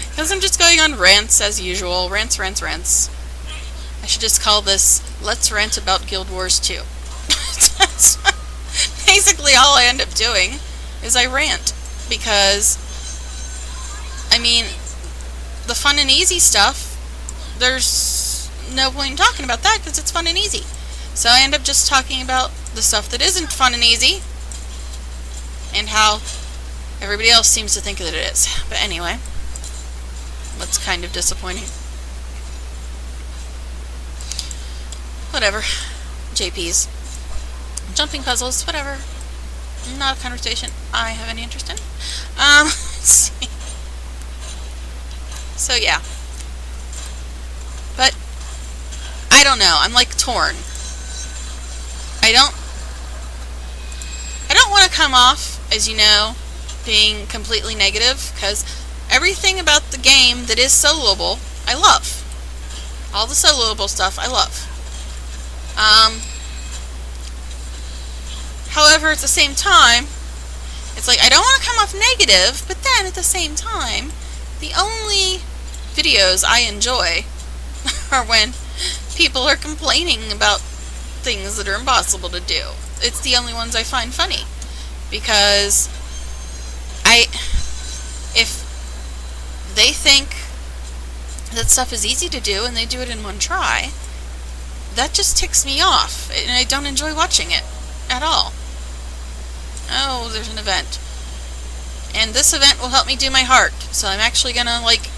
Because I'm just going on rants as usual. Rants. I should just call this Let's Rant About Guild Wars 2. That's basically all I end up doing is I rant. Because, the fun and easy stuff, there's no point in talking about that because it's fun and easy. So I end up just talking about the stuff that isn't fun and easy and how everybody else seems to think that it is. But anyway, that's kind of disappointing. Whatever. JPs. Jumping puzzles, whatever. Not a conversation I have any interest in. Let's see. So yeah. But I don't know. I'm torn. I don't want to come off, as being completely negative, because everything about the game that is soloable, I love. All the soloable stuff, I love. However, at the same time, it's I don't want to come off negative, but then at the same time, the only videos I enjoy are when people are complaining about things that are impossible to do. It's the only ones I find funny. Because if they think that stuff is easy to do and they do it in one try, that just ticks me off, and I don't enjoy watching it at all. Oh, there's an event. And this event will help me do my heart, so I'm actually gonna, like,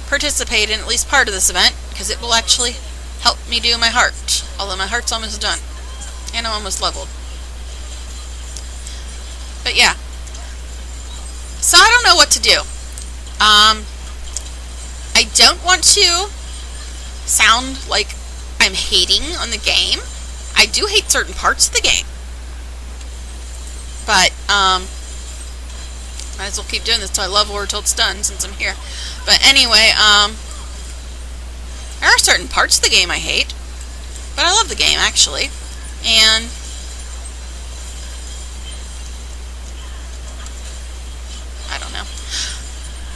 participate in at least part of this event, because it will actually help me do my heart. Although my heart's almost done. And I'm almost leveled. But yeah. So I don't know what to do. I don't want to sound like I'm hating on the game. I do hate certain parts of the game. But, might as well keep doing this till I level or till it's done, since I'm here. But anyway, there are certain parts of the game I hate. But I love the game, actually. And I don't know.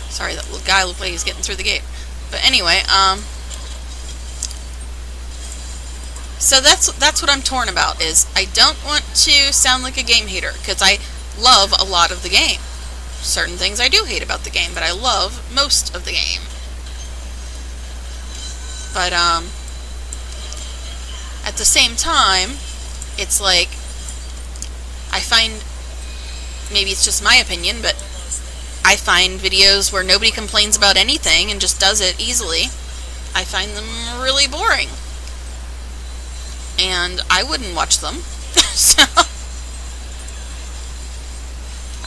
Sorry, that little guy looked like he's getting through the gate. But anyway, so that's what I'm torn about, is I don't want to sound like a game hater, because I love a lot of the game. Certain things I do hate about the game, but I love most of the game. But, at the same time, it's like, I find, maybe it's just my opinion, but I find videos where nobody complains about anything and just does it easily, I find them really boring. And I wouldn't watch them. So,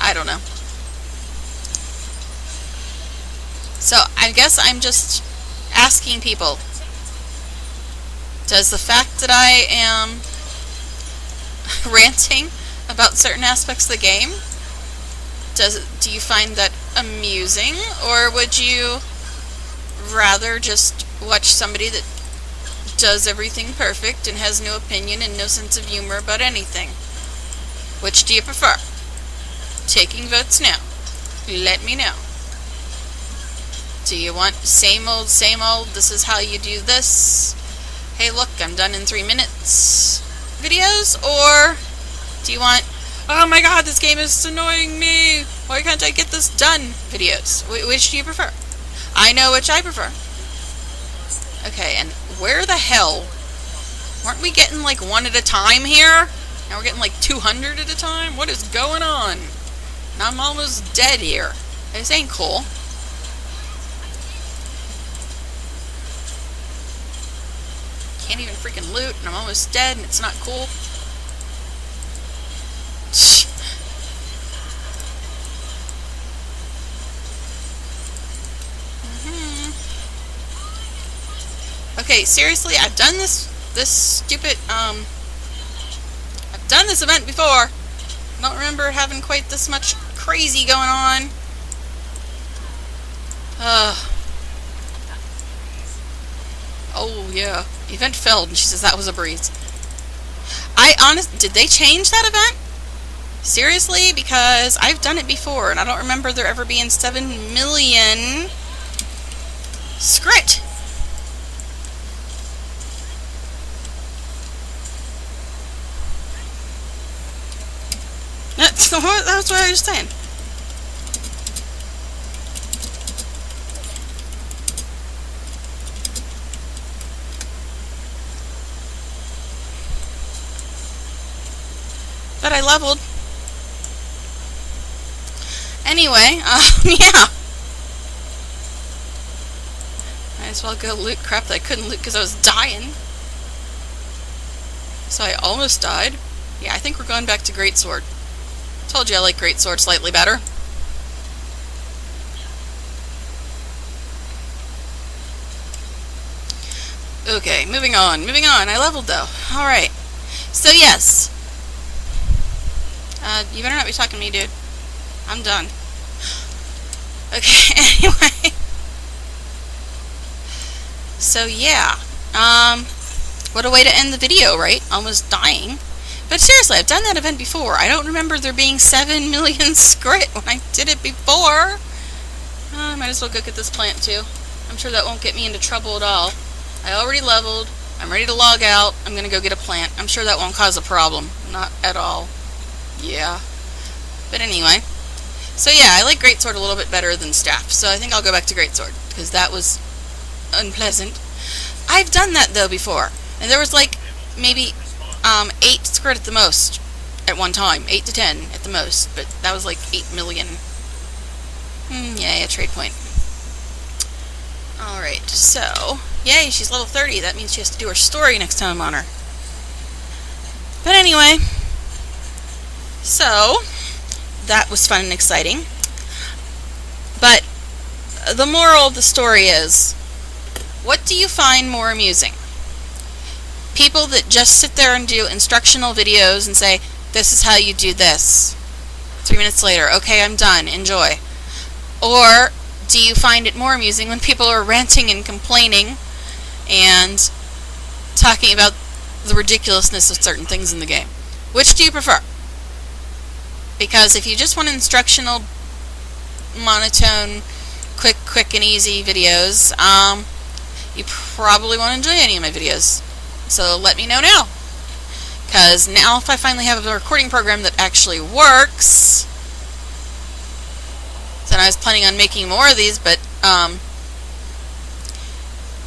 I don't know. So, I guess I'm just asking people, does the fact that I am ranting about certain aspects of the game, do you find that amusing, or would you rather just watch somebody that does everything perfect and has no opinion and no sense of humor about anything? Which do you prefer? Taking votes now. Let me know. Do you want same old, this is how you do this, hey look, I'm done in 3 minutes videos? Or do you want, oh my god, this game is annoying me, why can't I get this done videos? Which do you prefer? I know which I prefer. Okay, and where the hell? Weren't we getting like one at a time here? Now we're getting like 200 at a time? What is going on? And I'm almost dead here. This ain't cool. Can't even freaking loot, and I'm almost dead, and it's not cool. Okay, seriously, I've done this stupid, I've done this event before. I don't remember having quite this much crazy going on. Oh, yeah. Event failed, and she says that was a breeze. Did they change that event? Seriously? Because I've done it before, and I don't remember there ever being 7 million scrit. That's what I was saying. But I leveled. Anyway, yeah. Might as well go loot crap that I couldn't loot because I was dying. So I almost died. Yeah, I think we're going back to Greatsword. Told you I like Greatsword slightly better. Okay, moving on. I leveled though. Alright. So yes. You better not be talking to me, dude. I'm done. Okay, anyway. So yeah. What a way to end the video, right? Almost dying. But seriously, I've done that event before. I don't remember there being 7 million scrit when I did it before. I might as well go get this plant too. I'm sure that won't get me into trouble at all. I already leveled. I'm ready to log out. I'm gonna go get a plant. I'm sure that won't cause a problem. Not at all. Yeah. But anyway. So yeah, I like greatsword a little bit better than staff, so I think I'll go back to greatsword, because that was unpleasant. I've done that though before, and there was like maybe 8 squirt at the most at one time, 8 to 10 at the most, but that was like 8 million. Yay, a trade point. Alright, so, yay, she's level 30. That means she has to do her story next time I'm on her. But anyway, so, that was fun and exciting. But the moral of the story is, what do you find more amusing? People that just sit there and do instructional videos and say, this is how you do this. 3 minutes later, okay, I'm done, enjoy. Or do you find it more amusing when people are ranting and complaining and talking about the ridiculousness of certain things in the game? Which do you prefer? Because if you just want instructional, monotone, quick and easy videos, you probably won't enjoy any of my videos. So let me know now. Because now if I finally have a recording program that actually works, then I was planning on making more of these, but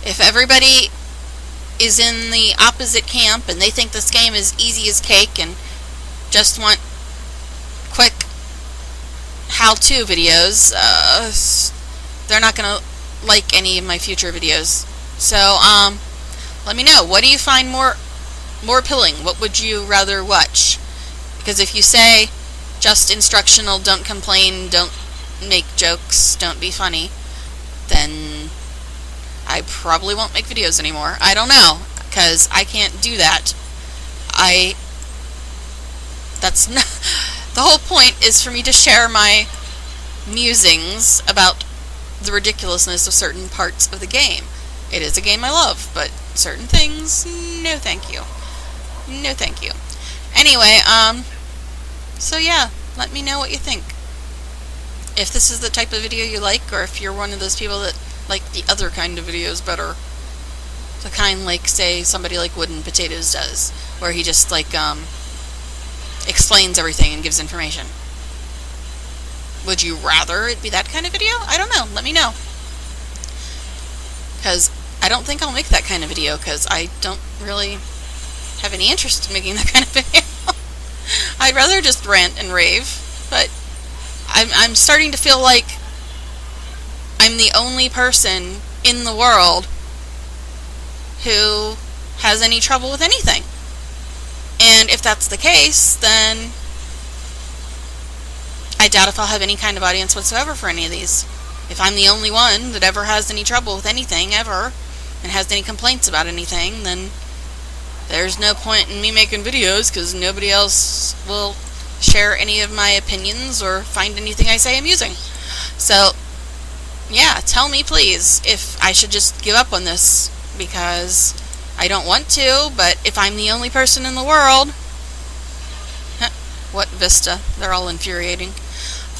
if everybody is in the opposite camp and they think this game is easy as cake and just want quick how-to videos, they're not going to like any of my future videos. So, let me know. What do you find more appealing? What would you rather watch? Because if you say just instructional, don't complain, don't make jokes, don't be funny, then I probably won't make videos anymore. I don't know, because I can't do that. That's not, the whole point is for me to share my musings about the ridiculousness of certain parts of the game. It is a game I love, but certain things, no thank you. No thank you. Anyway, so yeah, let me know what you think. If this is the type of video you like, or if you're one of those people that like the other kind of videos better. The kind like, say, somebody like Wooden Potatoes does, where he just like, explains everything and gives information. Would you rather it be that kind of video? I don't know. Let me know. Because I don't think I'll make that kind of video, because I don't really have any interest in making that kind of video. I'd rather just rant and rave, but I'm starting to feel like I'm the only person in the world who has any trouble with anything. And if that's the case, then I doubt if I'll have any kind of audience whatsoever for any of these. If I'm the only one that ever has any trouble with anything, ever, and has any complaints about anything, then there's no point in me making videos, because nobody else will share any of my opinions or find anything I say amusing. So, yeah, tell me please if I should just give up on this, because I don't want to, but if I'm the only person in the world... what Vista? They're all infuriating.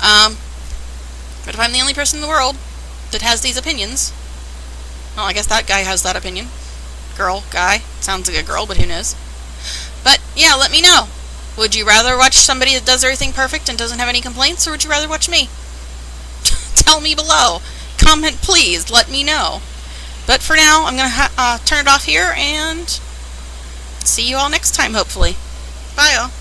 But if I'm the only person in the world that has these opinions... well, I guess that guy has that opinion. Girl, guy. Sounds like a girl, but who knows. But, yeah, let me know. Would you rather watch somebody that does everything perfect and doesn't have any complaints, or would you rather watch me? Tell me below. Comment, please. Let me know. But for now, I'm going to turn it off here, and see you all next time, hopefully. Bye, y'all.